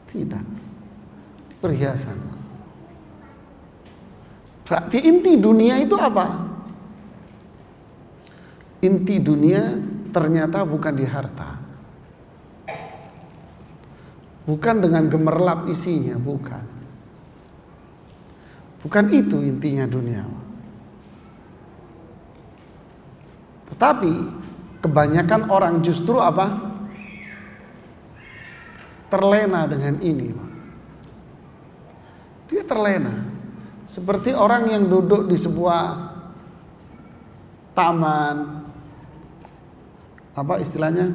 S1: Tidak. Perhiasan. Berarti inti dunia itu apa? Inti dunia ternyata bukan di harta, bukan dengan gemerlap isinya, bukan itu intinya dunia. Tetapi kebanyakan orang justru apa? Terlena dengan ini, Pak. Dia terlena seperti orang yang duduk di sebuah taman, apa istilahnya,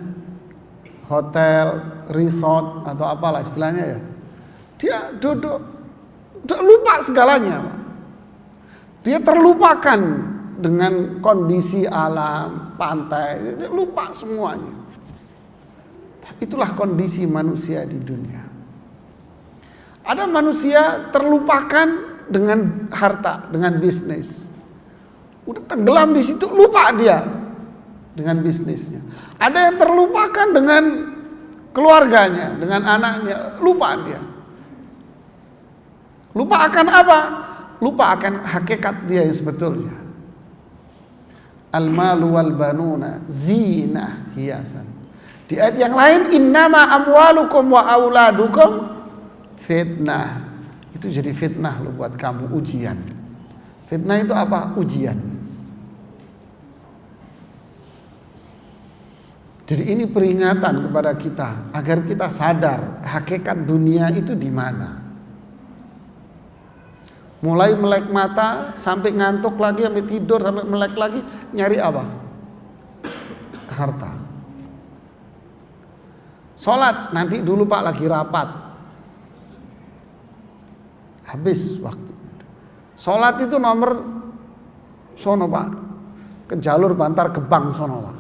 S1: hotel, resort atau apalah istilahnya ya. Dia duduk lupa segalanya, Pak. Dia terlupakan dengan kondisi alam, pantai, dia lupa semuanya. Itulah kondisi manusia di dunia. Ada manusia terlupakan dengan harta, dengan bisnis. Udah tenggelam di situ, lupa dia dengan bisnisnya. Ada yang terlupakan dengan keluarganya, dengan anaknya, lupa dia. Lupa akan apa? Lupa akan hakikat dia yang sebetulnya. Al-malu wal banuna zinah, hiasan. Di ayat yang lain, innama amwalukum wa auladukum fitnah. Itu jadi fitnah loh buat kamu, ujian. Fitnah itu apa? Ujian. Jadi ini peringatan kepada kita agar kita sadar hakikat dunia itu di mana. Mulai melek mata sampai ngantuk lagi, sampai tidur, sampai melek lagi, nyari apa? Harta. Sholat, nanti dulu Pak lagi rapat, habis waktu. Sholat itu nomor sono Pak, ke jalur Bantar Gebang sono Pak.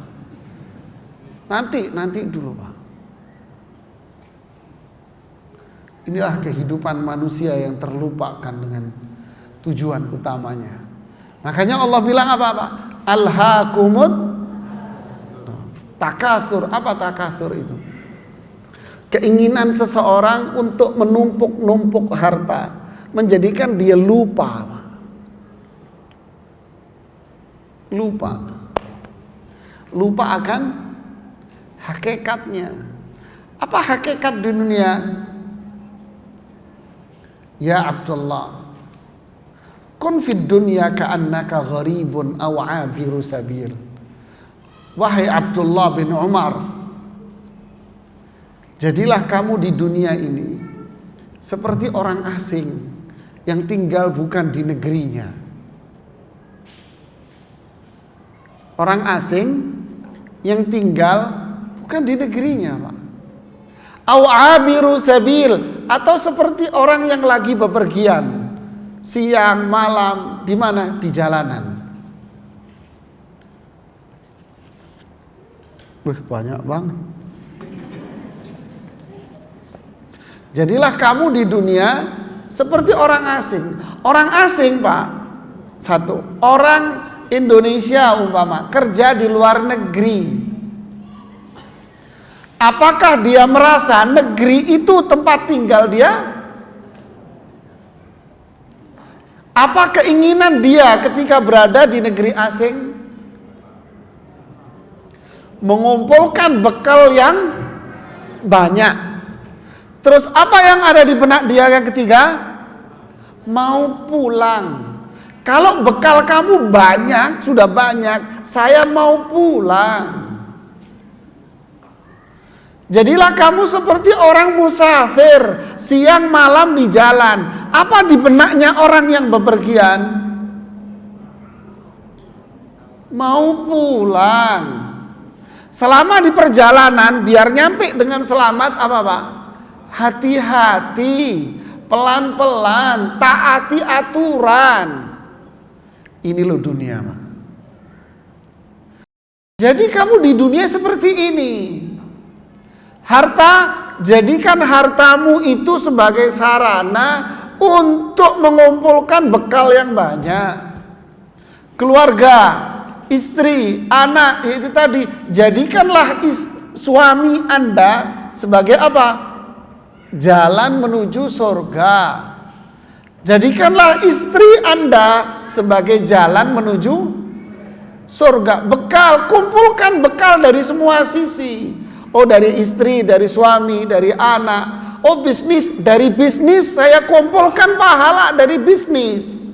S1: Nanti dulu Pak. Inilah kehidupan manusia yang terlupakan dengan tujuan utamanya. Makanya Allah bilang apa? Alhaakumut takatsur. Apa takatsur itu? Keinginan seseorang untuk menumpuk-numpuk harta menjadikan dia lupa. Lupa akan hakikatnya. Apa hakikat di dunia? Ya Abdullah, kun fid dunya ka'annaka gharibun aw 'abiru sabil. Wahai Abdullah bin Umar, jadilah kamu di dunia ini seperti orang asing yang tinggal bukan di negerinya. Orang asing yang tinggal bukan di negerinya, Pak. Au abiru sabil, atau seperti orang yang lagi bepergian siang malam di mana? Di jalanan. Wih, banyak banget. Jadilah kamu di dunia seperti orang asing. Orang asing, Pak, satu, orang Indonesia umpama kerja di luar negeri. Apakah dia merasa negeri itu tempat tinggal dia? Apa keinginan dia ketika berada di negeri asing? Mengumpulkan bekal yang banyak. Terus apa yang ada di benak dia yang ketiga? Mau pulang. Kalau bekal kamu banyak, sudah banyak, saya mau pulang. Jadilah kamu seperti orang musafir, siang malam di jalan. Apa di benaknya orang yang bepergian? Mau pulang. Selama di perjalanan, biar nyampe dengan selamat, apa Pak? Hati-hati, pelan-pelan, taati aturan. Ini loh dunia, Pak. Jadi kamu di dunia seperti ini. Harta, jadikan hartamu itu sebagai sarana untuk mengumpulkan bekal yang banyak. Keluarga, istri, anak, itu tadi, jadikanlah suami Anda sebagai apa? Jalan menuju surga. Jadikanlah istri Anda sebagai jalan menuju surga. Bekal, kumpulkan bekal dari semua sisi. Oh, dari istri, dari suami, dari anak. Oh, bisnis, dari bisnis saya kumpulkan pahala dari bisnis.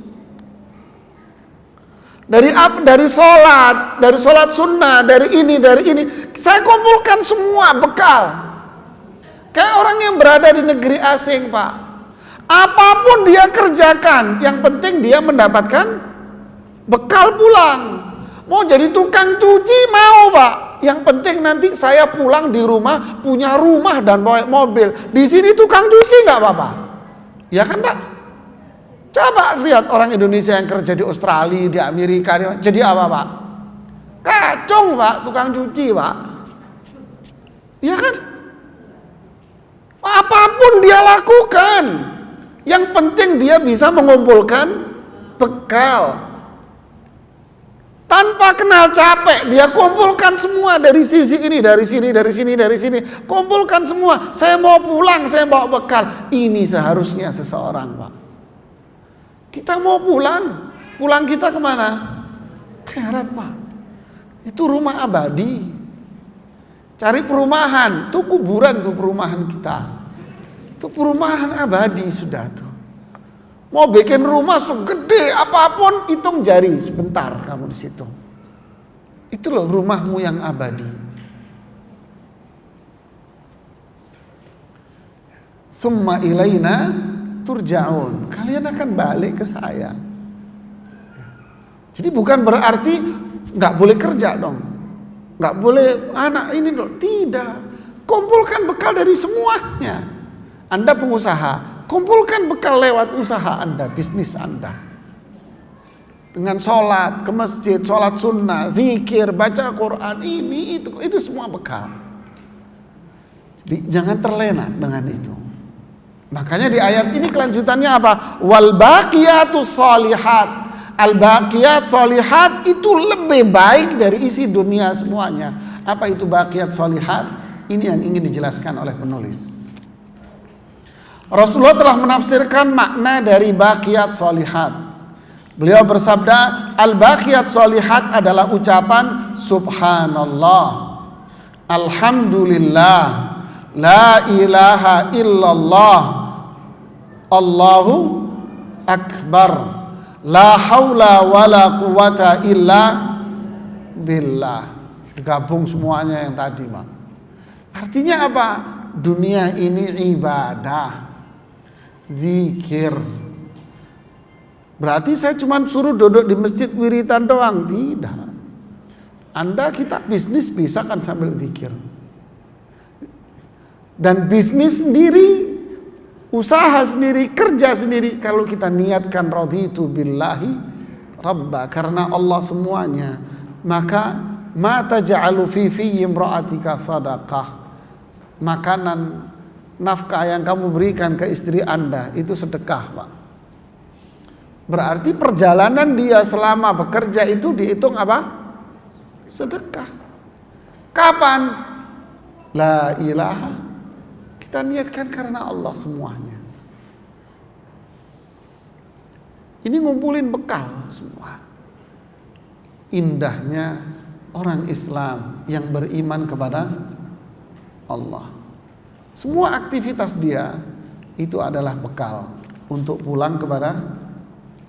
S1: Dari sholat sunnah, dari ini. Saya kumpulkan semua bekal. Kayak orang yang berada di negeri asing, Pak. Apapun dia kerjakan, yang penting dia mendapatkan bekal pulang. Mau jadi tukang cuci mau, Pak. Yang penting nanti saya pulang di rumah punya rumah dan bawa mobil. Di sini tukang cuci nggak apa-apa, ya kan Pak? Coba lihat orang Indonesia yang kerja di Australia, di Amerika, jadi apa Pak? Kacung Pak, tukang cuci Pak. Ya kan? Apapun dia lakukan, yang penting dia bisa mengumpulkan bekal. Tanpa kenal capek, dia kumpulkan semua dari sisi ini, dari sini. Kumpulkan semua. Saya mau pulang, saya bawa bekal. Ini seharusnya seseorang, Pak. Kita mau pulang. Pulang kita kemana? Akhirat, Pak. Itu rumah abadi. Cari perumahan. Itu kuburan tuh perumahan kita. Itu perumahan abadi sudah tuh. Mau bikin rumah segede apapun, hitung jari sebentar kamu di situ. Itu loh rumahmu yang abadi. Tsumma ilaina turja'un. Kalian akan balik ke saya. Jadi bukan berarti nggak boleh kerja dong, nggak boleh anak ini dong. Tidak. Kumpulkan bekal dari semuanya. Anda pengusaha, kumpulkan bekal lewat usaha Anda, bisnis Anda. Dengan sholat ke masjid, sholat sunnah, zikir, baca Quran, ini itu semua bekal. Jadi jangan terlena dengan itu. Makanya di ayat ini kelanjutannya apa? Wal baqiyatus sholihat. Al baqiyat sholihat itu lebih baik dari isi dunia semuanya. Apa itu baqiyat sholihat? Ini yang ingin dijelaskan oleh penulis. Rasulullah telah menafsirkan makna dari baqiyat sholihat. Beliau bersabda, al-baqiyat sholihat adalah ucapan subhanallah, alhamdulillah, la ilaha illallah, Allahu akbar, la haula wala quwata illa billah. Gabung semuanya yang tadi, Pak. Artinya apa? Dunia ini ibadah, zikir. Berarti saya cuma suruh duduk di masjid wiritan doang? Tidak. Anda kita bisnis bisa kan sambil zikir. Dan bisnis sendiri, usaha sendiri, kerja sendiri, kalau kita niatkan raditu billahi rabba, karena Allah semuanya, maka ma taj'alu fi imra'atika sadaqah, makanan nafkah yang kamu berikan ke istri Anda itu sedekah, Pak. Berarti perjalanan dia selama bekerja itu dihitung apa? Sedekah. Kapan? La ilaha. Kita niatkan karena Allah semuanya. Ini ngumpulin bekal semua. Indahnya orang Islam yang beriman kepada Allah. Semua aktivitas dia itu adalah bekal untuk pulang kepada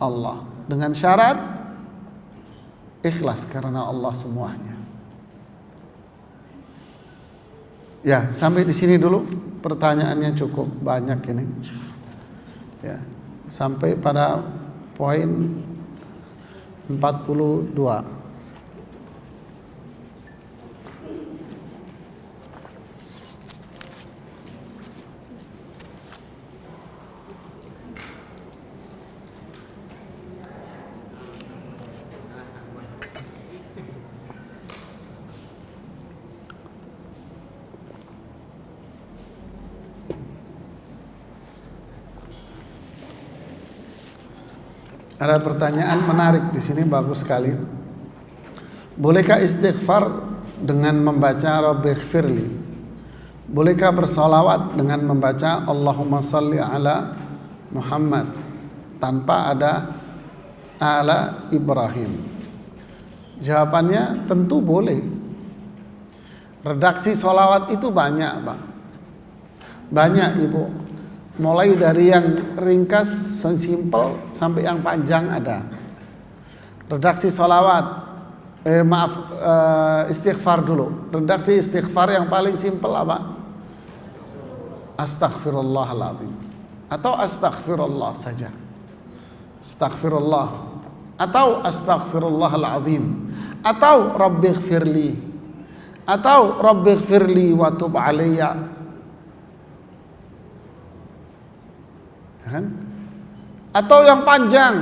S1: Allah, dengan syarat ikhlas karena Allah semuanya. Ya, sampai di sini dulu. Pertanyaannya cukup banyak ini. Ya, sampai pada poin 42. Ada pertanyaan menarik di sini, bagus sekali. Bolehkah istighfar dengan membaca Rabbighfirli? Bolehkah bersolawat dengan membaca Allahumma salli ala Muhammad tanpa ada ala Ibrahim? Jawabannya tentu boleh. Redaksi solawat itu banyak, Pak. Banyak, Ibu. Mulai dari yang ringkas, simple, sampai yang panjang ada. Redaksi sholawat, istighfar dulu. Redaksi istighfar yang paling simple apa? Astaghfirullahaladzim. Atau astaghfirullah saja. Astaghfirullah. Atau astaghfirullahaladzim. Atau rabbighfirli. Atau rabbighfirli wa tub alayya. Kan? Atau yang panjang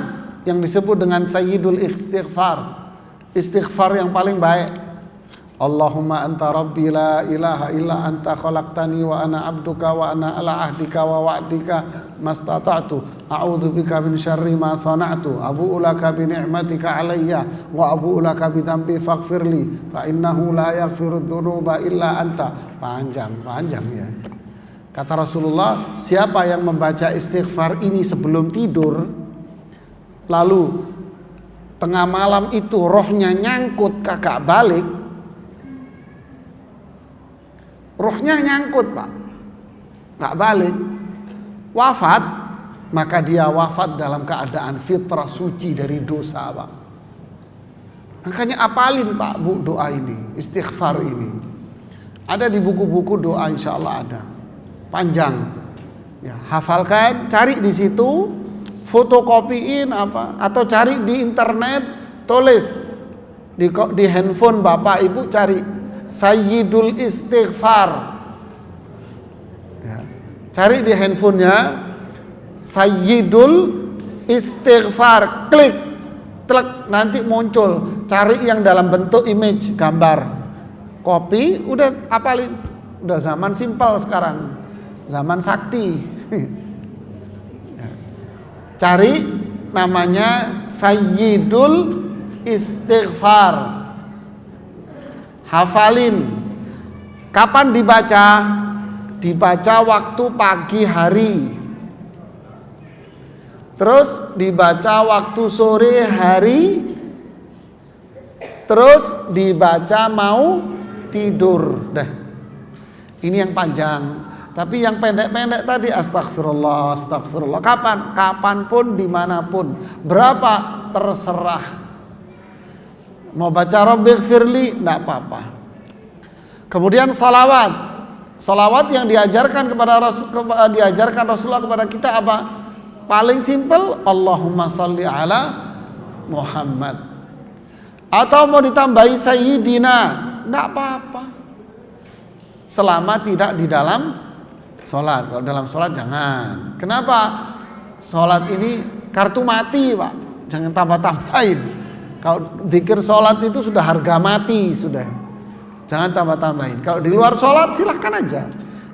S1: yang disebut dengan sayyidul istighfar, istighfar yang paling baik. Allahumma anta rabbi la ilaha illa anta khalaqtani wa ana abduka wa ana ala ahdika wa wa'dika mastata'tu a'udzu bika min syarri ma sana'tu abu'u laka bi ni'matika alayya wa abu'u laka bi dhanbi faghfirli fa innahu la yaghfiru dzunuba illa anta. Panjang ya. Kata Rasulullah, siapa yang membaca istighfar ini sebelum tidur, lalu tengah malam itu rohnya nyangkut kagak balik, rohnya nyangkut, Pak, gak balik, wafat, maka dia wafat dalam keadaan fitrah suci dari dosa, Pak. Makanya apalin, Pak, Bu, doa ini, istighfar ini. Ada di buku-buku doa, insya Allah ada. Panjang, ya, hafalkan, cari di situ, fotokopiin apa, atau cari di internet, tulis di handphone Bapak Ibu, cari Sayyidul Istighfar, ya, cari di handphonenya Sayyidul Istighfar, klik, nanti muncul. Cari yang dalam bentuk image, gambar, copy, udah hafalin. Udah zaman simpel sekarang. Zaman sakti. Cari namanya Sayyidul Istighfar. Hafalin. Kapan dibaca? Dibaca waktu pagi hari. Terus dibaca waktu sore hari. Terus dibaca mau tidur. Dah. Ini yang panjang. Tapi yang pendek-pendek tadi astagfirullah, astagfirullah. Kapan? Kapanpun, dimanapun. Berapa? Terserah. Mau baca Rabbighfirli, tidak apa-apa. Kemudian salawat. Salawat yang diajarkan diajarkan Rasulullah kepada kita apa? Paling simpel, Allahumma salli ala Muhammad. Atau mau ditambahi sayyidina, enggak apa-apa. Selama tidak di dalam sholat. Kalau dalam sholat jangan. Kenapa? Sholat ini kartu mati, Pak. Jangan tambah-tambahin. Kalau zikir sholat itu sudah harga mati sudah. Jangan tambah-tambahin. Kalau di luar sholat silahkan aja.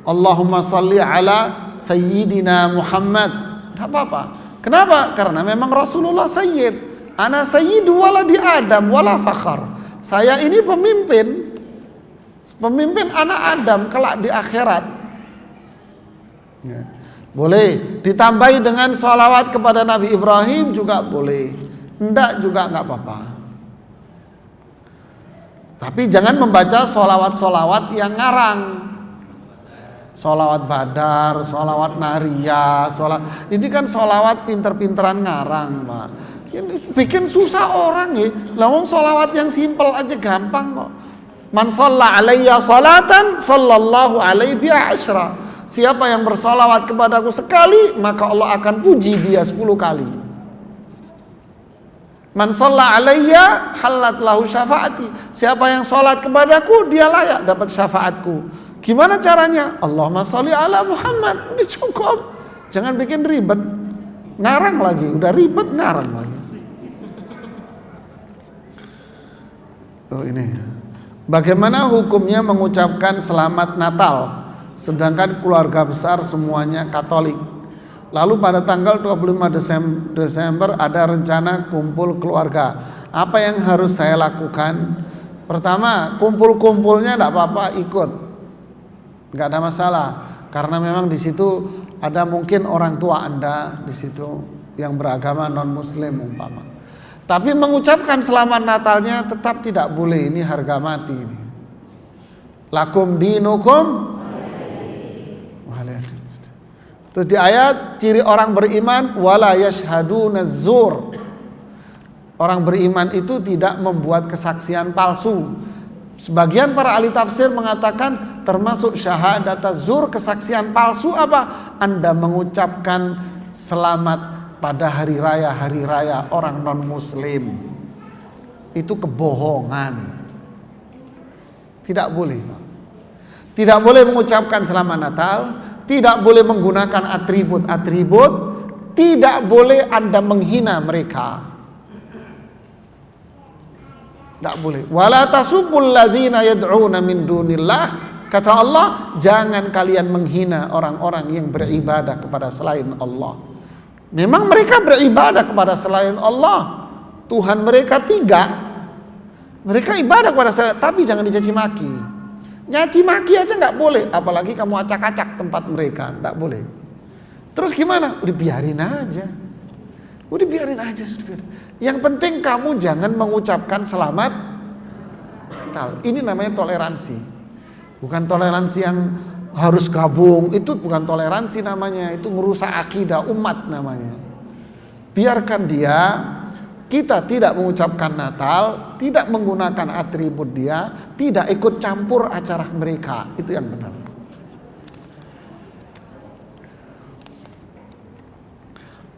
S1: Allahumma sholli ala sayyidina Muhammad. Enggak apa-apa. Kenapa? Karena memang Rasulullah sayyid. Ana sayyidu waladi Adam wala fakhar. Saya ini pemimpin anak Adam kelak di akhirat. Ya. Boleh ditambahi dengan sholawat kepada Nabi Ibrahim juga boleh. Enggak juga enggak apa-apa. Tapi jangan membaca sholawat-sholawat yang ngarang. Sholawat badar, sholawat naria, ini kan sholawat pinter-pinteran ngarang, Pak. Ini bikin susah orang ya. Lawang sholawat yang simpel aja gampang kok. Man shalla alayya salatan sallallahu alaihi biha asyra. Siapa yang bersolawat kepadaku sekali, maka Allah akan puji dia 10 kali. Man shalla alayya halat lahu syafaati. Siapa yang sholat kepadaku, dia layak dapat syafaatku. Gimana caranya? Allahumma sholli ala Muhammad. Udah cukup. Jangan bikin ribet. Ngarang lagi, udah ribet ngarang lagi. Oh ini. Bagaimana hukumnya mengucapkan selamat Natal sedangkan keluarga besar semuanya Katolik? Lalu pada tanggal 25 Desember ada rencana kumpul keluarga. Apa yang harus saya lakukan? Pertama, kumpul-kumpulnya tidak apa-apa, ikut. Nggak ada masalah. Karena memang di situ ada mungkin orang tua Anda di situ yang beragama non-muslim umpama. Tapi mengucapkan selamat Natalnya tetap tidak boleh. Ini harga mati ini. Lakum dinukum. Terus di ayat ciri orang beriman wala yashhaduna zur. Orang beriman itu tidak membuat kesaksian palsu. Sebagian para ahli tafsir mengatakan termasuk syahadat zur, kesaksian palsu apa? Anda mengucapkan selamat pada hari raya orang non muslim. Itu kebohongan. Tidak boleh. Tidak boleh mengucapkan selamat Natal. Tidak boleh menggunakan atribut-atribut, tidak boleh Anda menghina mereka. Tidak boleh. Wala tasubul ladzina yad'una min dunillah. Kata Allah, jangan kalian menghina orang-orang yang beribadah kepada selain Allah. Memang mereka beribadah kepada selain Allah. Tuhan mereka 3. Mereka ibadah kepada saya, tapi jangan dicaci maki. Nyaci maki aja nggak boleh, apalagi kamu acak-acak tempat mereka, nggak boleh. Terus gimana? Udah biarin aja, sudah. Yang penting kamu jangan mengucapkan selamat Natal. Ini namanya toleransi, bukan toleransi yang harus gabung. Itu bukan toleransi namanya, itu merusak akidah umat namanya. Biarkan dia. Kita tidak mengucapkan Natal, tidak menggunakan atribut dia, tidak ikut campur acara mereka. Itu yang benar.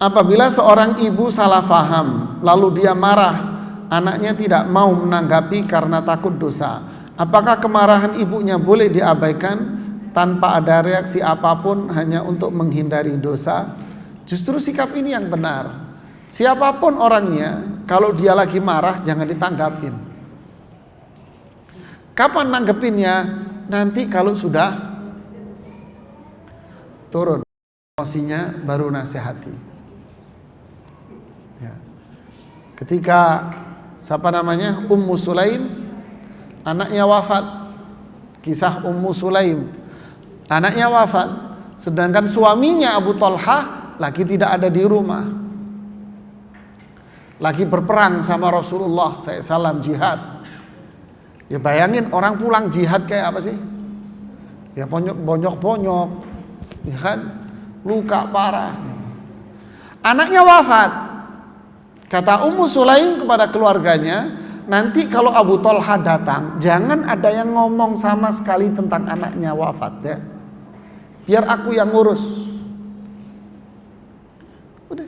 S1: Apabila seorang ibu salah faham, lalu dia marah, anaknya tidak mau menanggapi karena takut dosa. Apakah kemarahan ibunya boleh diabaikan tanpa ada reaksi apapun hanya untuk menghindari dosa? Justru sikap ini yang benar. Siapapun orangnya, kalau dia lagi marah jangan ditanggapin. Kapan nanggepinnya? Nanti kalau sudah turun emosinya baru nasihati. Ya. Ketika Ummu Sulaim, anaknya wafat. Kisah Ummu Sulaim, anaknya wafat, sedangkan suaminya Abu Talha lagi tidak ada di rumah. Lagi berperang sama Rasulullah SAW jihad. Ya bayangin orang pulang jihad kayak apa sih? Ya bonyok-bonyok, ya kan? Luka parah. Gitu. Anaknya wafat. Kata Ummu Sulaim kepada keluarganya, nanti kalau Abu Talha datang, jangan ada yang ngomong sama sekali tentang anaknya wafat ya. Biar aku yang ngurus. Udah.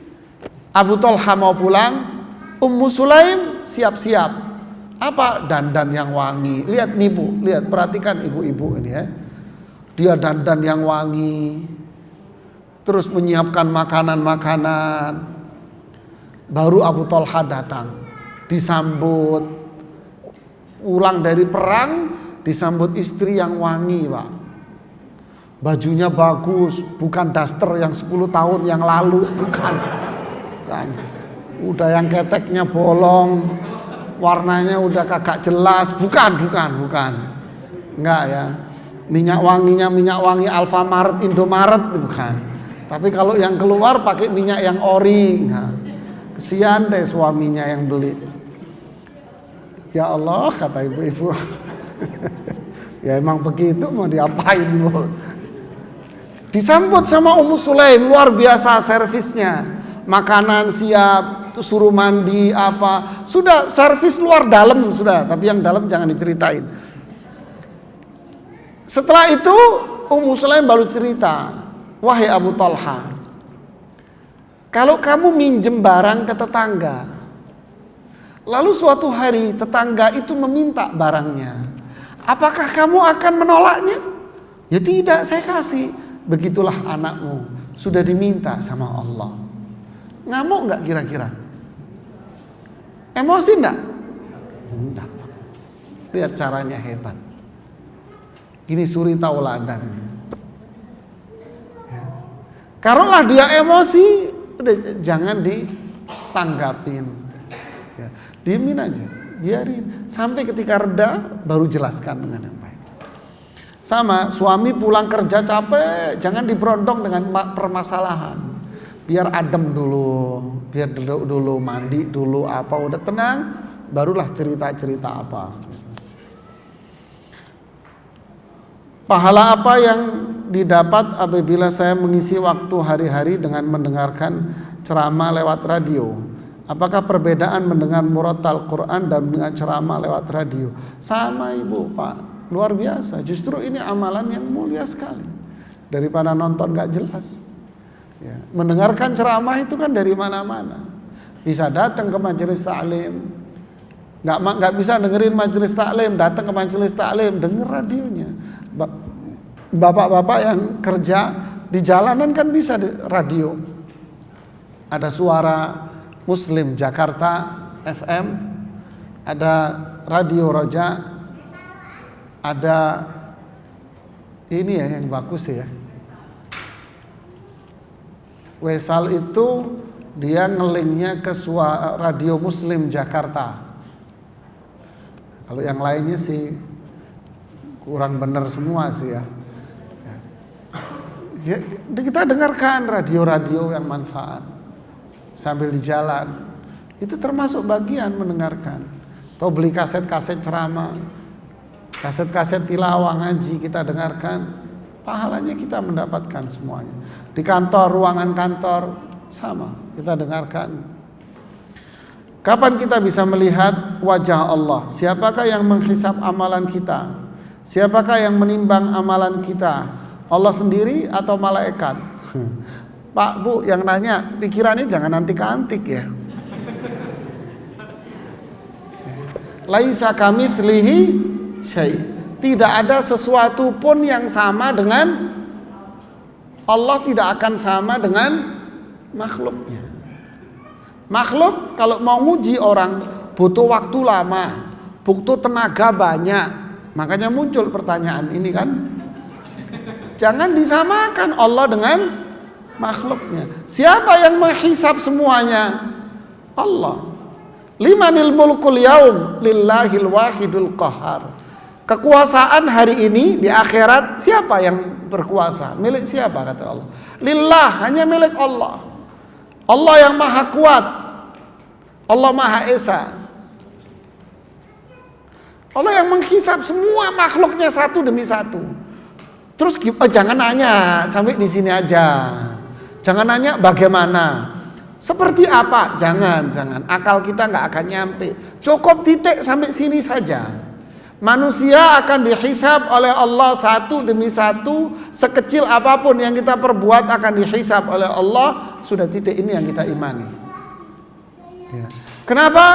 S1: Abu Talha mau pulang, Ummu Sulaim siap-siap Apa? Dandan yang wangi. Lihat nih Bu, lihat perhatikan ibu-ibu ini ya. Dia dandan yang wangi, terus menyiapkan makanan-makanan. Baru Abu Thalha datang, disambut, pulang dari perang, disambut istri yang wangi Pak. Bajunya bagus, bukan daster yang 10 tahun yang lalu, bukan. Udah yang keteknya bolong, warnanya udah kagak jelas, bukan. Enggak ya. Minyak wanginya minyak wangi Alfamaret, Indomaret, bukan. Tapi kalau yang keluar pakai minyak yang ori. Nah, kesian deh suaminya yang beli. Ya Allah, kata ibu-ibu. Ya emang begitu, mau diapain Bu. Disambut sama Ummu Sulaim, luar biasa servisnya. Makanan siap, tuh suruh mandi apa. Sudah servis luar dalam sudah, tapi yang dalam jangan diceritain. Setelah itu Ummu Sulaim baru cerita, wahai Abu Thalha, kalau kamu minjem barang ke tetangga, lalu suatu hari tetangga itu meminta barangnya, apakah kamu akan menolaknya? Ya tidak, saya kasih. Begitulah anakmu, sudah diminta sama Allah. Ngamuk nggak kira-kira? Emosi enggak? Enggak. Lihat caranya hebat. Ini suri tauladan ini. Ya. Karolah dia emosi, udah jangan ditanggapin. Ya. Diemin aja, biarin. Sampai ketika reda, baru jelaskan dengan yang baik. Sama, suami pulang kerja capek, jangan diberondong dengan permasalahan. Biar adem dulu, biar duduk dulu, mandi dulu, apa udah tenang, barulah cerita-cerita apa. Pahala apa yang didapat apabila saya mengisi waktu hari-hari dengan mendengarkan ceramah lewat radio? Apakah perbedaan mendengar murattal Quran dan mendengar ceramah lewat radio? Sama Ibu, Pak, luar biasa. Justru ini amalan yang mulia sekali daripada nonton gak jelas. Ya, mendengarkan ceramah itu kan dari mana-mana. Bisa datang ke majelis taklim, nggak bisa dengerin majelis taklim, datang ke majelis taklim, denger radionya. Bapak-bapak yang kerja di jalanan kan bisa di radio. Ada suara Muslim Jakarta FM, ada Radio Roja, ada ini ya yang bagus ya. Wesal itu dia ngelinknya ke Radio Muslim Jakarta. Kalau yang lainnya sih kurang benar semua sih ya. Ya, kita dengarkan radio-radio yang manfaat sambil di jalan. Itu termasuk bagian mendengarkan. Atau beli kaset-kaset ceramah, kaset-kaset tilawah ngaji kita dengarkan, pahalanya kita mendapatkan semuanya. Di kantor, ruangan kantor sama, kita dengarkan. Kapan kita bisa melihat wajah Allah? Siapakah yang menghisap amalan kita? Siapakah yang menimbang amalan kita? Allah sendiri atau malaikat? Pak, Bu, yang nanya, pikirannya jangan antik-antik ya. Laisa kamitslihi syai'. Tidak ada sesuatu pun yang sama dengan Allah, tidak akan sama dengan makhluknya. Makhluk kalau mau nguji orang butuh waktu lama, butuh tenaga banyak. Makanya muncul pertanyaan ini kan. Jangan disamakan Allah dengan makhluknya. Siapa yang menghisab semuanya? Allah. Limanil mulkul yaum lillahil wahidul qahar. Kekuasaan hari ini di akhirat siapa yang berkuasa? Milik siapa kata Allah? Lillah, hanya milik Allah. Allah yang maha kuat, Allah maha esa. Allah yang menghisap semua makhluknya satu demi satu. Terus jangan nanya sampai di sini aja. Jangan nanya bagaimana, seperti apa, jangan. Akal kita nggak akan nyampe. Cukup titik sampai sini saja. Manusia akan dihisab oleh Allah satu demi satu, sekecil apapun yang kita perbuat akan dihisab oleh Allah. Sudah titik ini yang kita imani. Ya. Kenapa?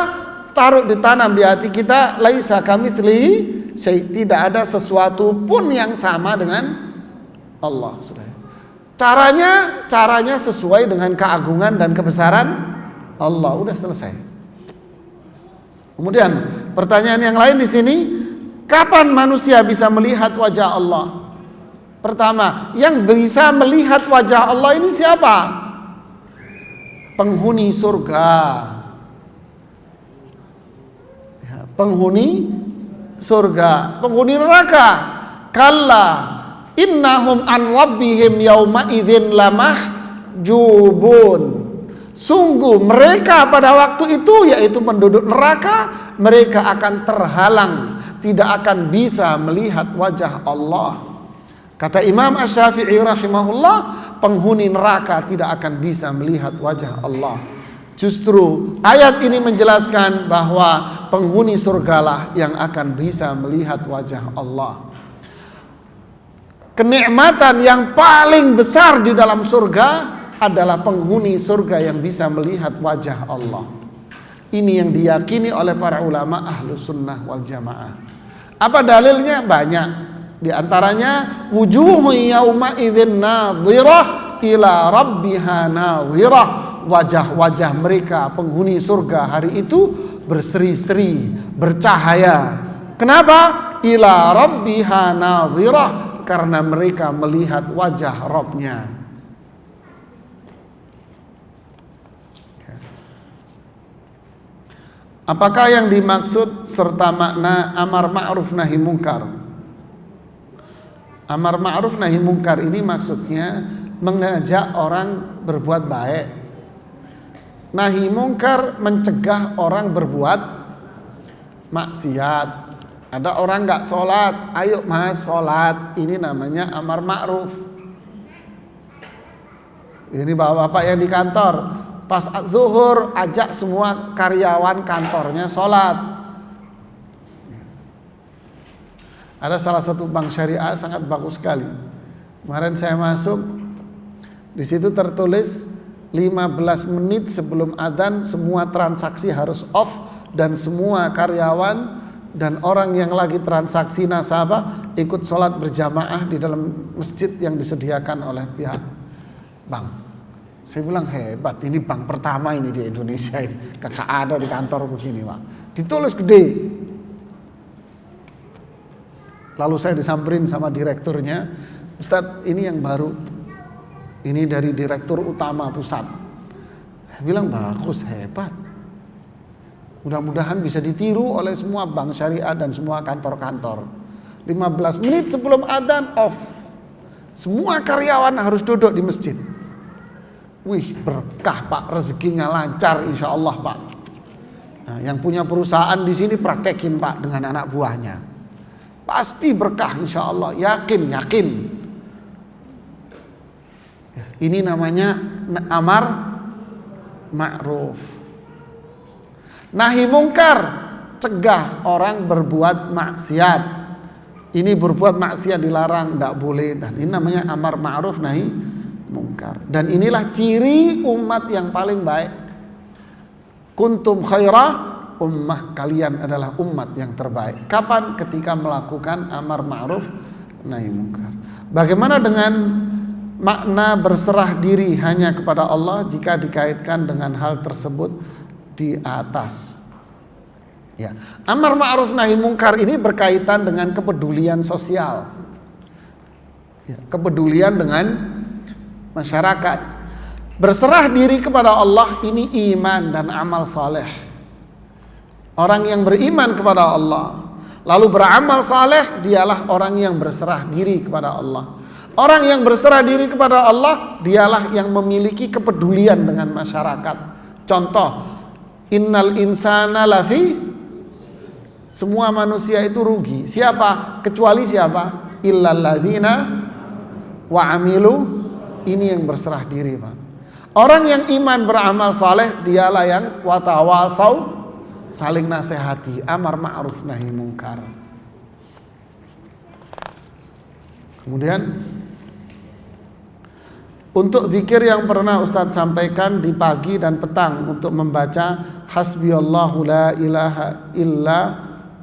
S1: taruh ditanam di hati kita, laisa kamitslihi syai', tidak ada sesuatu pun yang sama dengan Allah. Caranya sesuai dengan keagungan dan kebesaran Allah, udah selesai. Kemudian pertanyaan yang lain di sini, kapan manusia bisa melihat wajah Allah? Pertama, yang bisa melihat wajah Allah ini siapa? Penghuni surga. Ya, penghuni surga. Penghuni neraka, kalla innahum an rabbihim yauma idzin lamahjubun. Sungguh mereka pada waktu itu, yaitu penduduk neraka, mereka akan terhalang, tidak akan bisa melihat wajah Allah. Kata Imam Asy-Syafi'i rahimahullah, penghuni neraka tidak akan bisa melihat wajah Allah. Justru ayat ini menjelaskan bahwa penghuni surgalah yang akan bisa melihat wajah Allah. Kenikmatan yang paling besar di dalam surga adalah penghuni surga yang bisa melihat wajah Allah. Ini yang diyakini oleh para ulama Ahlus Sunnah wal Jamaah. Apa dalilnya? Banyak. Di antaranya, wujuhu yauma idzin nadhirah ila rabbiha nadhirah. Wajah-wajah mereka penghuni surga hari itu berseri-seri, bercahaya. Kenapa? Ila rabbiha nadhirah, karena mereka melihat wajah Rabb-nya. Apakah yang dimaksud serta makna amar ma'ruf nahi mungkar? Amar ma'ruf nahi mungkar ini maksudnya mengajak orang berbuat baik. Nahi mungkar mencegah orang berbuat maksiat. Ada orang nggak sholat, ayo mas sholat. Ini namanya amar ma'ruf. Ini bapak-bapak yang di kantor, pas zuhur ajak semua karyawan kantornya sholat. Ada salah satu bank syariah sangat bagus sekali. Kemarin saya masuk, di situ tertulis 15 menit sebelum adzan semua transaksi harus off, dan semua karyawan dan orang yang lagi transaksi nasabah ikut sholat berjamaah di dalam masjid yang disediakan oleh pihak bank. Saya bilang hebat, ini bank pertama ini di Indonesia ini, kakak ada di kantor begini Pak. Ditulis gede. Lalu saya disamperin sama direkturnya, Ustadz ini yang baru, ini dari direktur utama pusat. Saya bilang bagus, hebat. Mudah-mudahan bisa ditiru oleh semua bank syariah dan semua kantor-kantor. 15 menit sebelum adzan off. Semua karyawan harus duduk di masjid. Wih, berkah Pak, rezekinya lancar insya Allah Pak. Nah, yang punya perusahaan di sini praktekin Pak dengan anak buahnya. Pasti berkah insya Allah, yakin. Ini namanya amar ma'ruf. Nahi mungkar, cegah orang berbuat maksiat. Ini berbuat maksiat dilarang, tidak boleh. Dan ini namanya amar ma'ruf nahi mungkar. Dan inilah ciri umat yang paling baik. Kuntum khairah ummah, kalian adalah umat yang terbaik. Kapan? Ketika melakukan amar ma'ruf nahi mungkar. Bagaimana dengan makna berserah diri hanya kepada Allah jika dikaitkan dengan hal tersebut di atas? Ya, amar ma'ruf nahi mungkar ini berkaitan dengan kepedulian sosial. Ya, kepedulian dengan masyarakat. Berserah diri kepada Allah ini iman dan amal saleh. Orang yang beriman kepada Allah lalu beramal saleh, dialah orang yang berserah diri kepada Allah. Orang yang berserah diri kepada Allah, dialah yang memiliki kepedulian dengan masyarakat. Contoh, innal insana lafi, semua manusia itu rugi. Siapa? Kecuali siapa? Illal ladzina wa amilu, ini yang berserah diri Pak. Orang yang iman beramal saleh, dialah yang watawasau, saling nasihati, amar ma'ruf nahi mungkar. Kemudian Untuk zikir yang pernah Ustadz sampaikan di pagi dan petang untuk membaca hasbiyallahu la ilaha illa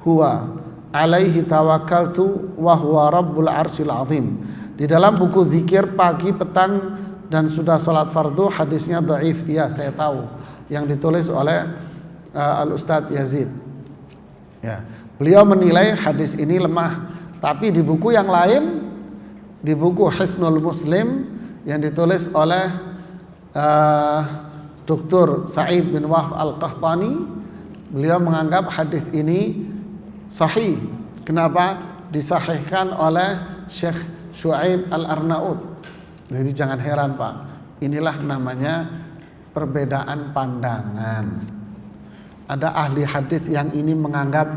S1: huwa alaihi tawakkaltu wa huwa rabbul arsyil azim. Di dalam buku zikir pagi, petang dan sudah sholat fardu, hadisnya dhaif. Iya, saya tahu, yang ditulis oleh Al-Ustadz Yazid. Ya, beliau menilai hadis ini lemah. Tapi di buku yang lain, di buku Hisnul Muslim yang ditulis oleh Dr. Sa'id bin Wahb Al-Qahtani, beliau menganggap hadis ini sahih. Kenapa? Disahihkan oleh Syekh Syuaib Al-Arnaud. Jadi jangan heran Pak, inilah namanya perbedaan pandangan. Ada ahli hadis yang ini menganggap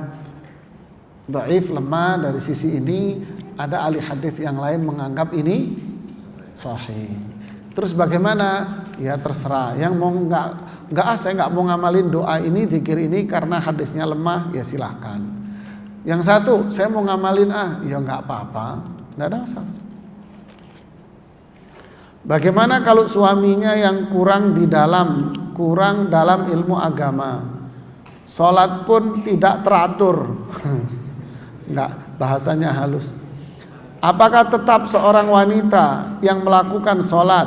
S1: dhaif, lemah dari sisi ini, ada ahli hadis yang lain menganggap ini sahih. Terus bagaimana? Ya terserah. Yang mau saya nggak mau ngamalin doa ini, zikir ini karena hadisnya lemah, ya silahkan. Yang satu, saya mau ngamalin ya nggak apa-apa, nggak ada masalah. Bagaimana kalau suaminya yang kurang dalam ilmu agama, sholat pun tidak teratur, nggak, bahasanya halus. Apakah tetap seorang wanita yang melakukan sholat,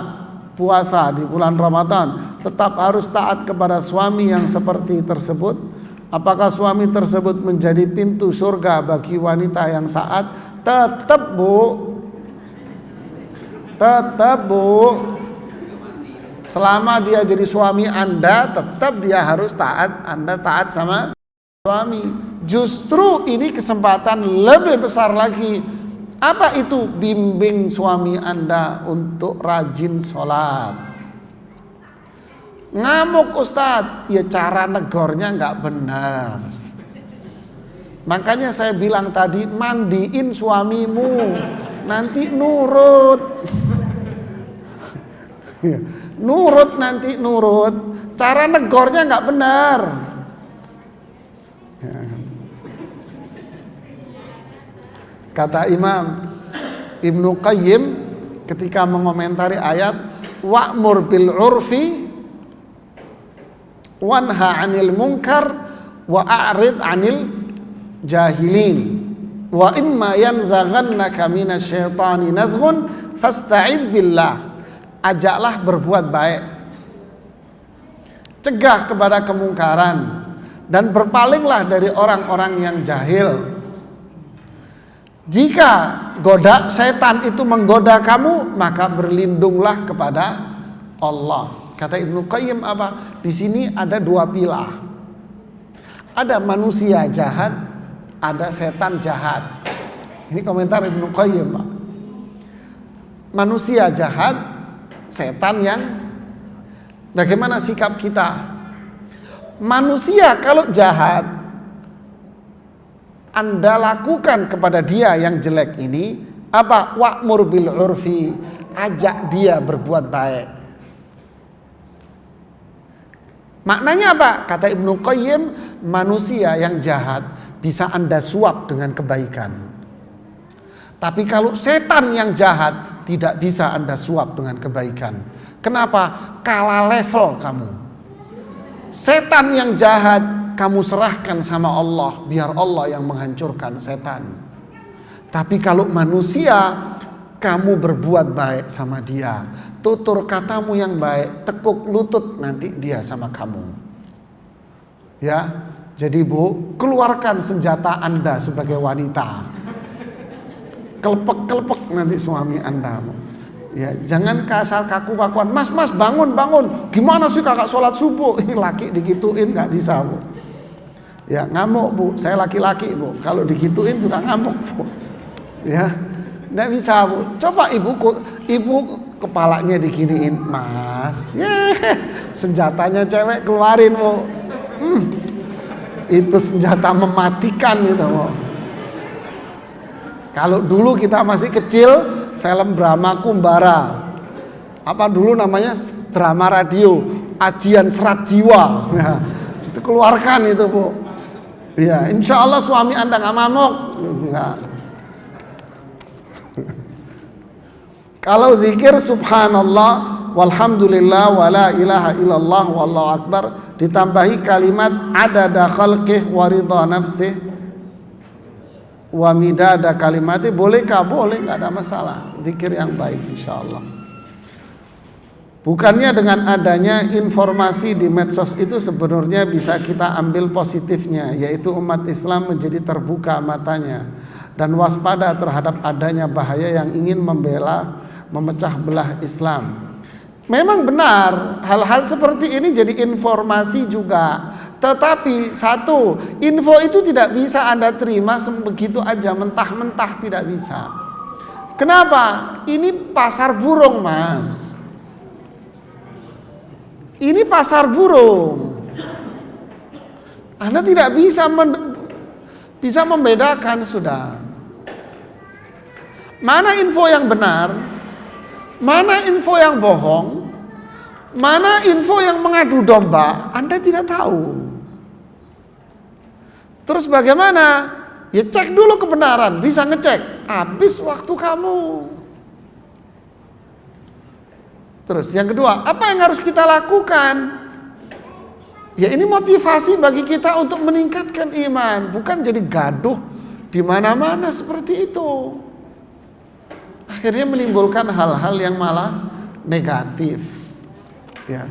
S1: puasa di bulan Ramadan tetap harus taat kepada suami yang seperti tersebut? Apakah suami tersebut menjadi pintu surga bagi wanita yang taat? Tetap Bu. Selama dia jadi suami Anda, tetap dia harus taat. Anda taat sama suami. Justru ini kesempatan lebih besar lagi. Apa itu? Bimbing suami Anda untuk rajin sholat. Ngamuk Ustadz, ya cara negornya nggak benar. Makanya saya bilang tadi, mandiin suamimu, nanti nurut. Nurut. Cara negornya nggak benar. Ya. Kata Imam Ibnu Qayyim ketika mengomentari ayat wa'mur bil urfi wanha 'anil munkar wa a'rid 'anil jahilin wa imma yanzaghannaka minasyaitani nazghun fasta'idz billah. Ajaklah berbuat baik, cegah kepada kemungkaran, dan berpalinglah dari orang-orang yang jahil. Jika setan itu menggoda kamu, maka berlindunglah kepada Allah. Kata Ibnu Qayyim apa? Di sini ada dua pilah. Ada manusia jahat, ada setan jahat. Ini komentar Ibnu Qayyim, Pak. Manusia jahat, setan yang bagaimana sikap kita? Manusia kalau jahat, Anda lakukan kepada dia yang jelek ini apa? Wa'mur bil urfi, ajak dia berbuat baik. Maknanya apa? Kata Ibnu Qayyim, manusia yang jahat bisa Anda suap dengan kebaikan. Tapi kalau setan yang jahat tidak bisa Anda suap dengan kebaikan. Kenapa? Kalah level kamu. Setan yang jahat kamu serahkan sama Allah, biar Allah yang menghancurkan setan. Tapi kalau manusia, kamu berbuat baik sama dia, tutur katamu yang baik, tekuk lutut nanti dia sama kamu. Ya, jadi Bu, keluarkan senjata Anda sebagai wanita. Kelepek-kelepek nanti suami Anda. Ya, jangan kasar kaku-kakuan. Mas bangun. Gimana sih kakak sholat subuh? Ini laki digituin nggak bisa Bu. Ya ngamuk Bu, saya laki-laki Bu. Kalau digituin juga ngamuk Bu. Ya, nggak bisa Bu. Coba ibu kepalanya diginiin, Mas. Senjatanya cewek keluarin Bu. Itu senjata mematikan itu Bu. Kalau dulu kita masih kecil, film Brahma Kumbara. Apa dulu namanya? Drama radio, Ajian Serat Jiwa. Nah, itu keluarkan itu Bu. Ya, insya Allah suami Anda nggak mamuk. Enggak. Kalau zikir subhanallah walhamdulillah wala ilaha illallah wallahu akbar ditambahi kalimat adada khalqih wa ridha nafsih wa midada kalimati, bolehkah? Boleh, nggak ada masalah. Zikir yang baik insyaallah. Bukannya dengan adanya informasi di medsos itu sebenarnya bisa kita ambil positifnya, yaitu umat Islam menjadi terbuka matanya dan waspada terhadap adanya bahaya yang ingin memecah belah Islam. Memang benar, hal-hal seperti ini jadi informasi juga. Tetapi satu, info itu tidak bisa Anda terima begitu aja, mentah-mentah, tidak bisa. Kenapa? Ini pasar burung, Mas. Ini pasar burung. Anda tidak bisa membedakan sudah. Mana info yang benar, mana info yang bohong, mana info yang mengadu domba, Anda tidak tahu. Terus bagaimana? Ya cek dulu kebenaran, bisa ngecek. Habis waktu kamu. Terus yang kedua, apa yang harus kita lakukan? Ya ini motivasi bagi kita untuk meningkatkan iman, bukan jadi gaduh di mana-mana seperti itu. Akhirnya menimbulkan hal-hal yang malah negatif. Ya.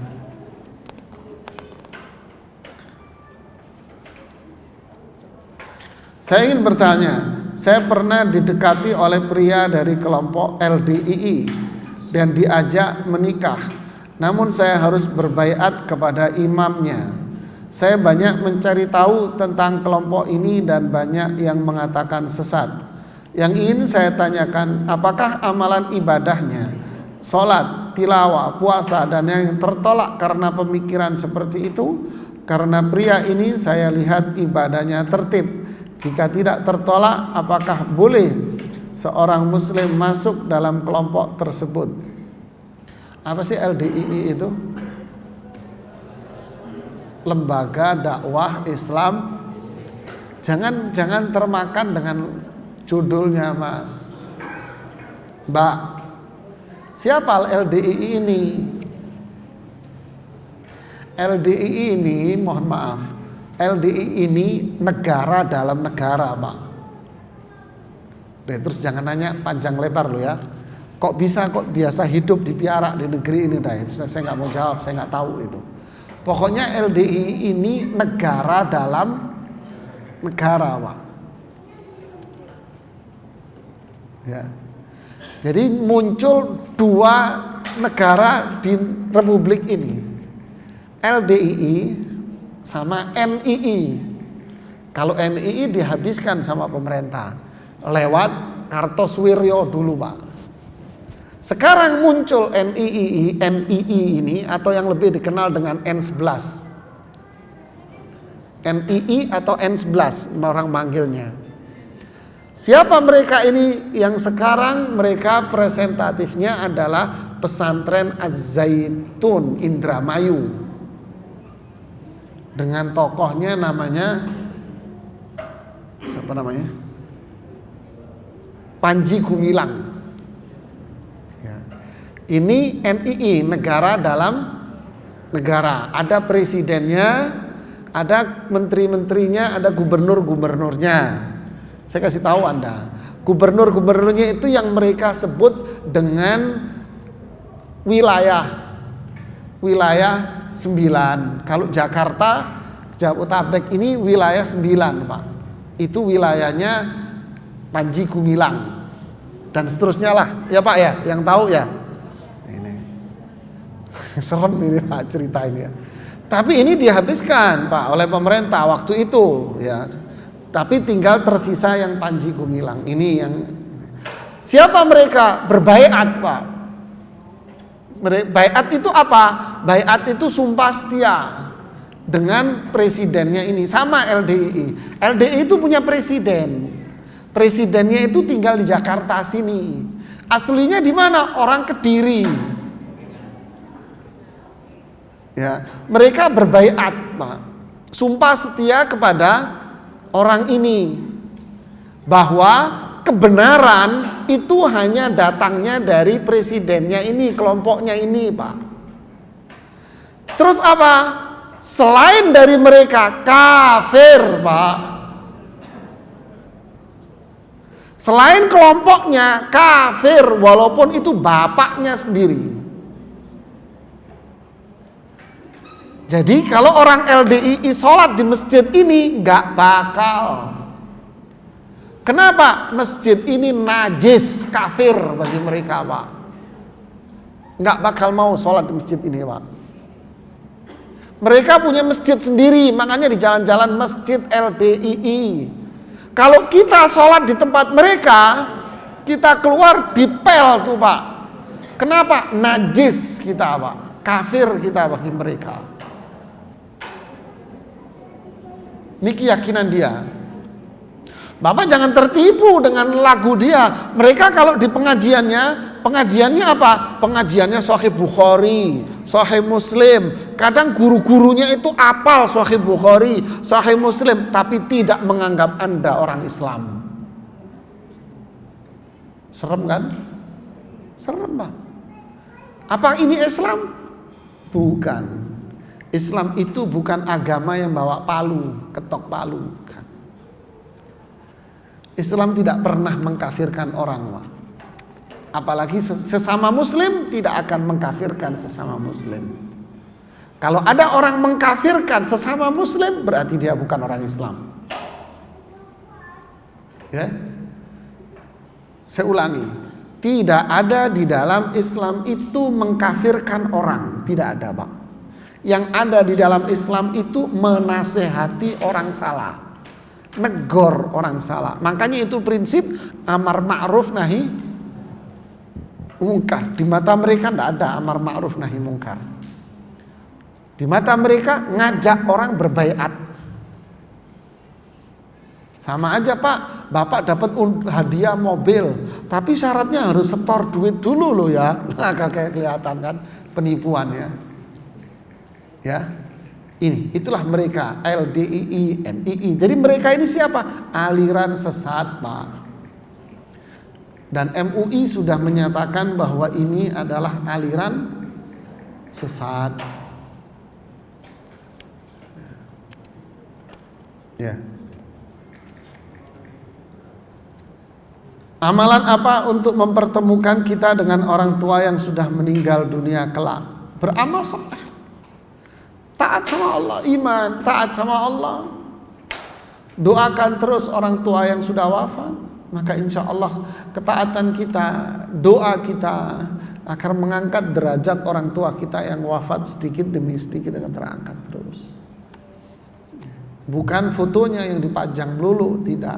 S1: Saya ingin bertanya, saya pernah didekati oleh pria dari kelompok LDII dan diajak menikah. Namun saya harus berbaiat kepada imamnya. Saya banyak mencari tahu tentang kelompok ini dan banyak yang mengatakan sesat. Yang ingin saya tanyakan, apakah amalan ibadahnya, sholat, tilawah, puasa, dan yang tertolak karena pemikiran seperti itu? Karena pria ini saya lihat ibadahnya tertib. Jika tidak tertolak, apakah boleh seorang muslim masuk dalam kelompok tersebut? Apa sih LDII itu? Lembaga Dakwah Islam. Jangan termakan dengan judulnya, Mas. Mbak, siapa LDII ini? LDII ini, mohon maaf, LDII ini negara dalam negara, Pak. Terus jangan nanya panjang lebar lo ya. Kok bisa kok biasa hidup di piara di negeri ini? Itu saya nggak mau jawab, saya nggak tahu itu. Pokoknya LDII ini negara dalam negara, Pak. Ya. Jadi muncul dua negara di Republik ini, LDII sama NII. Kalau NII dihabiskan sama pemerintah lewat Kartosuwiryo dulu, Pak. Sekarang muncul NII ini atau yang lebih dikenal dengan N11. NII atau N11 orang manggilnya. Siapa mereka ini? Yang sekarang mereka presentatifnya adalah pesantren Az-Zaitun Indramayu. Dengan tokohnya namanya siapa namanya? Panji Gumilang. Ya. Ini NII, negara dalam negara. Ada presidennya, ada menteri-menterinya, ada gubernur-gubernurnya. Saya kasih tahu Anda, gubernur-gubernurnya itu yang mereka sebut dengan wilayah 9. Kalau Jakarta, Jabodetabek ini wilayah 9, Pak. Itu wilayahnya Panji Gumilang dan seterusnya lah, ya Pak ya, yang tahu ya. Ini serem ini Pak cerita ini ya. Tapi ini dihabiskan Pak oleh pemerintah waktu itu ya. Tapi tinggal tersisa yang Panji Gumilang ini yang siapa mereka? Berbaiat, Pak. Baiat itu apa? Baiat itu sumpah setia dengan presidennya ini, sama LDII. LDII itu punya presiden. Presidennya itu tinggal di Jakarta sini. Aslinya di mana? Orang Kediri. Ya, mereka berbaiat, Pak. Sumpah setia kepada orang ini bahwa kebenaran itu hanya datangnya dari presidennya ini, kelompoknya ini, Pak. Terus apa? Selain dari mereka kafir, Pak. Selain kelompoknya kafir, walaupun itu bapaknya sendiri. Jadi kalau orang LDII sholat di masjid ini nggak bakal. Kenapa? Masjid ini najis, kafir bagi mereka, Pak. Nggak bakal mau sholat di masjid ini, Pak. Mereka punya masjid sendiri, makanya di jalan-jalan masjid LDII. Kalau kita sholat di tempat mereka, kita keluar dipel tuh, Pak. Kenapa? Najis kita, Pak. Kafir kita bagi mereka. Ini keyakinan dia. Bapak jangan tertipu dengan lagu dia. Mereka kalau di pengajiannya apa? Pengajiannya Sahih Bukhari, Sahih Muslim. Kadang guru-gurunya itu apal Sahih Bukhari, Sahih Muslim, tapi tidak menganggap Anda orang Islam. Serem kan? Serem, Pak. Apa ini Islam? Bukan. Islam itu bukan agama yang bawa palu, ketok palu. Bukan. Islam tidak pernah mengkafirkan orang, Pak. Apalagi sesama muslim tidak akan mengkafirkan sesama muslim. Kalau ada orang mengkafirkan sesama muslim, berarti dia bukan orang Islam. Ya? Saya ulangi, tidak ada di dalam Islam itu mengkafirkan orang, tidak ada, Pak. Yang ada di dalam Islam itu menasehati orang salah, negor orang salah. Makanya itu prinsip amar ma'ruf nahi mungkar. Di mata mereka tidak ada amar ma'ruf nahi mungkar. Di mata mereka ngajak orang berbaiat. Sama aja, Pak. Bapak dapat hadiah mobil, tapi syaratnya harus setor duit dulu loh ya. Nah, kayak kelihatan kan penipuannya. Ya, itulah mereka LDII, NII. Jadi mereka ini siapa? Aliran sesat, Pak. Dan MUI sudah menyatakan bahwa ini adalah aliran sesat. Ya. Amalan apa untuk mempertemukan kita dengan orang tua yang sudah meninggal dunia kelak? Beramal saleh. Taat sama Allah, iman, taat sama Allah. Doakan terus orang tua yang sudah wafat. Maka insya Allah ketaatan kita, doa kita akan mengangkat derajat orang tua kita yang wafat sedikit demi sedikit akan terangkat terus. Bukan fotonya yang dipajang dulu, tidak.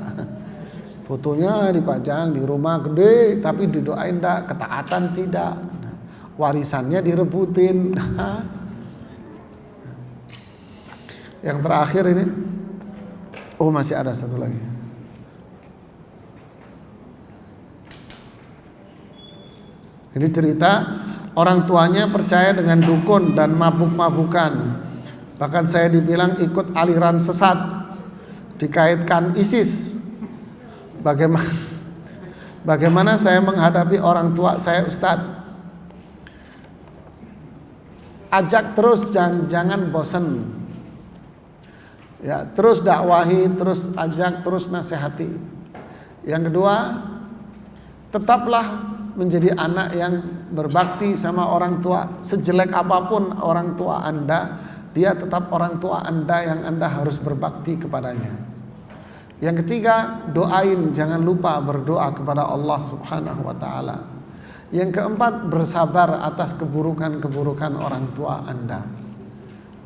S1: Fotonya dipajang di rumah gede, tapi didoain enggak, ketaatan tidak. Warisannya direbutin. Yang terakhir ini, oh masih ada satu lagi. Ini cerita orang tuanya percaya dengan dukun dan mabuk-mabukan. Bahkan saya dibilang ikut aliran sesat, dikaitkan ISIS. Bagaimana saya menghadapi orang tua saya, Ustadz? Ajak terus, jangan bosan. Ya, terus dakwahi, terus ajak, terus nasihati. Yang kedua, tetaplah menjadi anak yang berbakti sama orang tua. Sejelek apapun orang tua Anda, dia tetap orang tua Anda yang Anda harus berbakti kepadanya. Yang ketiga, doain, jangan lupa berdoa kepada Allah Subhanahu wa taala. Yang keempat, bersabar atas keburukan-keburukan orang tua Anda.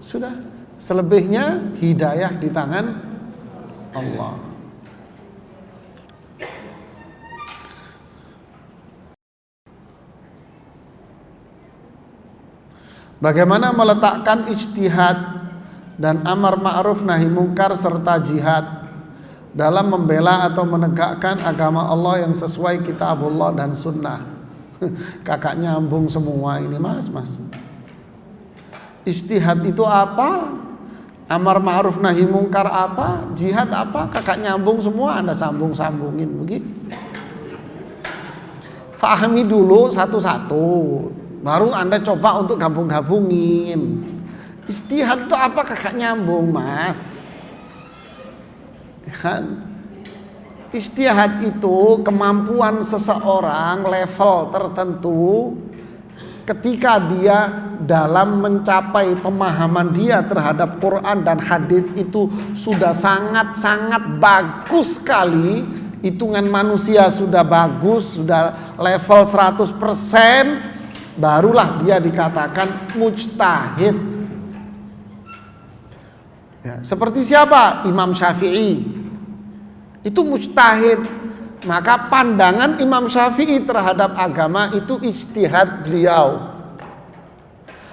S1: Sudah. Selebihnya hidayah di tangan Allah. Bagaimana meletakkan ijtihad dan amar ma'ruf nahi mungkar serta jihad dalam membela atau menegakkan agama Allah yang sesuai kitabullah dan sunnah? Kakak nyambung semua ini, mas. Ijtihad itu apa? Amar ma'ruf nahi mungkar apa? Jihad apa? Kakak nyambung semua, Anda sambung-sambungin begitu. Fahami dulu satu-satu, baru Anda coba untuk gabung-gabungin. Ijtihad itu apa kakak nyambung mas? Kan? Ijtihad itu kemampuan seseorang level tertentu ketika dia dalam mencapai pemahaman dia terhadap Quran dan hadis itu sudah sangat-sangat bagus sekali. Hitungan manusia sudah bagus, sudah level 100%, barulah dia dikatakan mujtahid. Ya, seperti siapa? Imam Syafi'i. Itu mujtahid. Maka pandangan Imam Syafi'i terhadap agama itu ijtihad beliau.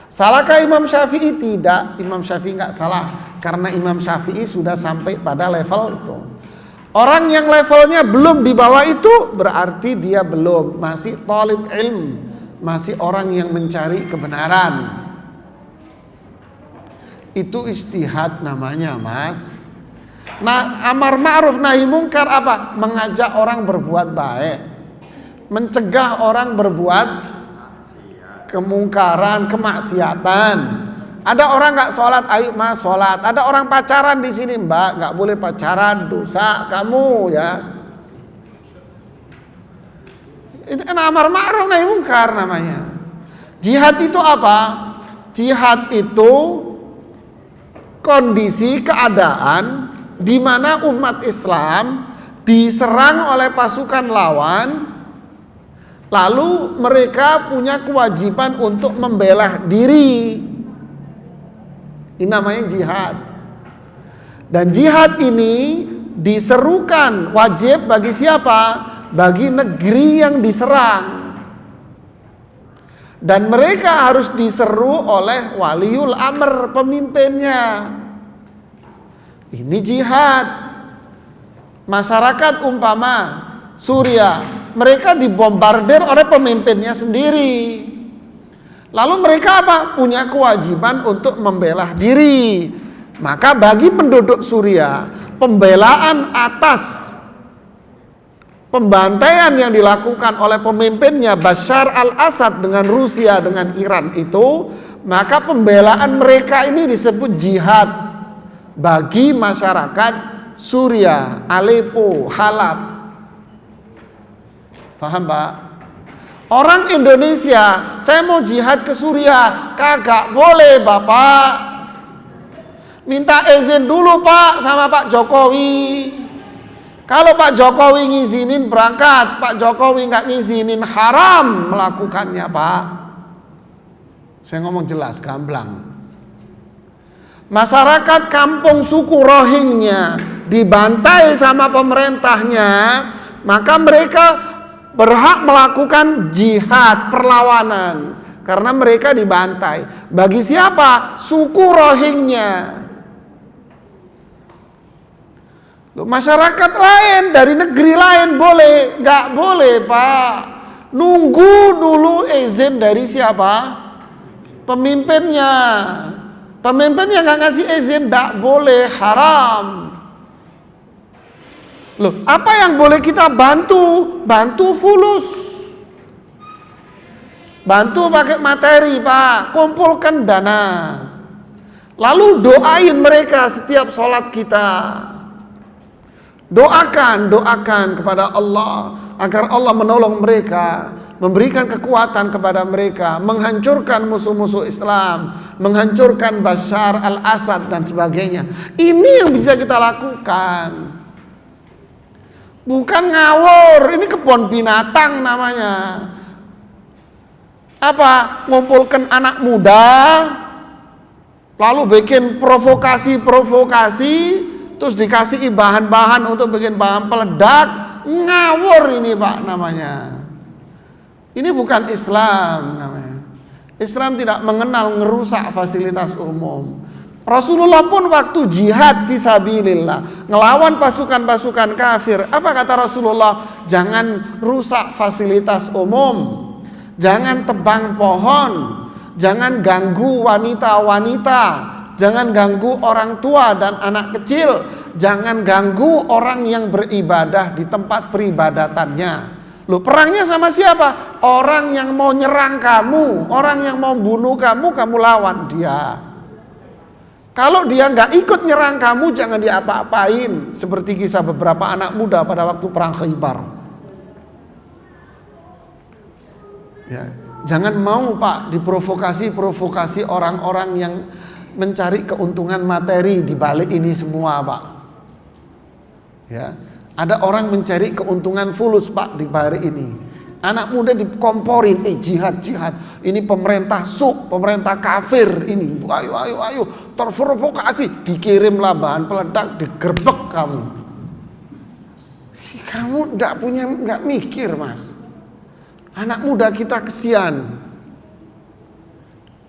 S1: Salahkah Imam Syafi'i? Tidak, Imam Syafi'i nggak salah, karena Imam Syafi'i sudah sampai pada level itu. Orang yang levelnya belum di bawah itu berarti dia belum, masih thalib ilm, masih orang yang mencari kebenaran. Itu ijtihad namanya mas. Nah, amar ma'ruf nahi mungkar apa? Mengajak orang berbuat baik, mencegah orang berbuat kemungkaran, kemaksiatan. Ada orang nggak sholat, ayo mas sholat. Ada orang pacaran di sini, mbak nggak boleh pacaran, dosa kamu ya. Itu kan amar ma'ruf nahi mungkar namanya. Jihad itu apa? Jihad itu kondisi keadaan di mana umat Islam diserang oleh pasukan lawan, lalu mereka punya kewajiban untuk membela diri. Ini namanya jihad. Dan jihad ini diserukan wajib bagi siapa? Bagi negeri yang diserang. Dan mereka harus diseru oleh waliul amr, pemimpinnya. Ini jihad. Masyarakat umpama Suriah, mereka dibombardir oleh pemimpinnya sendiri. Lalu mereka apa? Punya kewajiban untuk membela diri. Maka bagi penduduk Suriah, pembelaan atas pembantaian yang dilakukan oleh pemimpinnya Bashar al-Assad dengan Rusia, dengan Iran itu, maka pembelaan mereka ini disebut jihad bagi masyarakat Suriah, Aleppo, Halab. Paham Pak? Orang Indonesia, saya mau jihad ke Suriah, kagak boleh Bapak. Minta izin dulu Pak sama Pak Jokowi. Kalau Pak Jokowi ngizinin berangkat, Pak Jokowi nggak ngizinin haram melakukannya Pak. Saya ngomong jelas, gamblang. Masyarakat kampung suku Rohingya dibantai sama pemerintahnya, maka mereka berhak melakukan jihad, perlawanan, karena mereka dibantai. Bagi siapa? Suku Rohingya. Loh, masyarakat lain dari negeri lain boleh? Nggak boleh Pak. Nunggu dulu izin dari siapa? Pemimpinnya. Pemimpinnya nggak ngasih izin, nggak boleh, haram. Loh, apa yang boleh kita bantu? Bantu fulus. Bantu pakai materi Pak, kumpulkan dana. Lalu doain mereka setiap sholat kita. Doakan kepada Allah agar Allah menolong mereka, memberikan kekuatan kepada mereka, menghancurkan musuh-musuh Islam, menghancurkan Bashar al-Assad dan sebagainya. Ini yang bisa kita lakukan. Bukan ngawur, ini kebun binatang namanya. Apa? Ngumpulkan anak muda, lalu bikin provokasi, terus dikasih bahan-bahan untuk bikin bahan peledak. Ngawur ini Pak namanya. Ini bukan Islam namanya. Islam tidak mengenal ngerusak fasilitas umum. Rasulullah pun waktu jihad fisabilillah, ngelawan pasukan-pasukan kafir, apa kata Rasulullah? Jangan rusak fasilitas umum, jangan tebang pohon, jangan ganggu wanita-wanita, jangan ganggu orang tua dan anak kecil, jangan ganggu orang yang beribadah di tempat peribadatannya.
S2: Loh, perangnya sama siapa? Orang yang mau nyerang kamu, orang yang mau bunuh kamu, kamu lawan dia. Kalau dia nggak ikut nyerang kamu, jangan diapa-apain. Seperti kisah beberapa anak muda pada waktu perang Khaybar. Ya, jangan mau Pak diprovokasi orang-orang yang mencari keuntungan materi di balik ini semua Pak. Ya, ada orang mencari keuntungan fulus Pak di balik ini. Anak muda dikomporin, jihad. Ini pemerintah pemerintah kafir ini. Ayo, terprovokasi, dikirimlah bahan peledak, digerbek kamu. Kamu nggak mikir Mas. Anak muda kita kesian.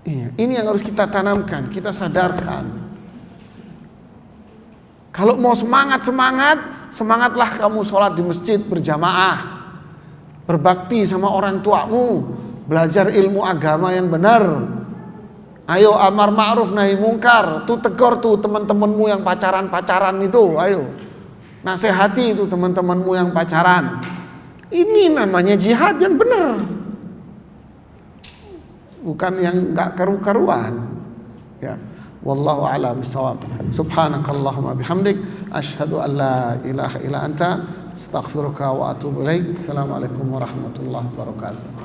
S2: Iya, ini yang harus kita tanamkan, kita sadarkan. Kalau mau semangatlah kamu sholat di masjid berjamaah. Berbakti sama orang tuamu, belajar ilmu agama yang benar. Ayo amar ma'ruf nahi mungkar, tuh tegur tuh teman-temanmu yang pacaran itu, ayo. Nasihati itu teman-temanmu yang pacaran. Ini namanya jihad yang benar. Bukan yang enggak karu-karuan. Ya. Wallahu a'lam bishawab. Subhanakallahumma bihamdik asyhadu an la ilaha illa anta astaghfiruka wa atubu ilaik. Assalamualaikum warahmatullahi wabarakatuh.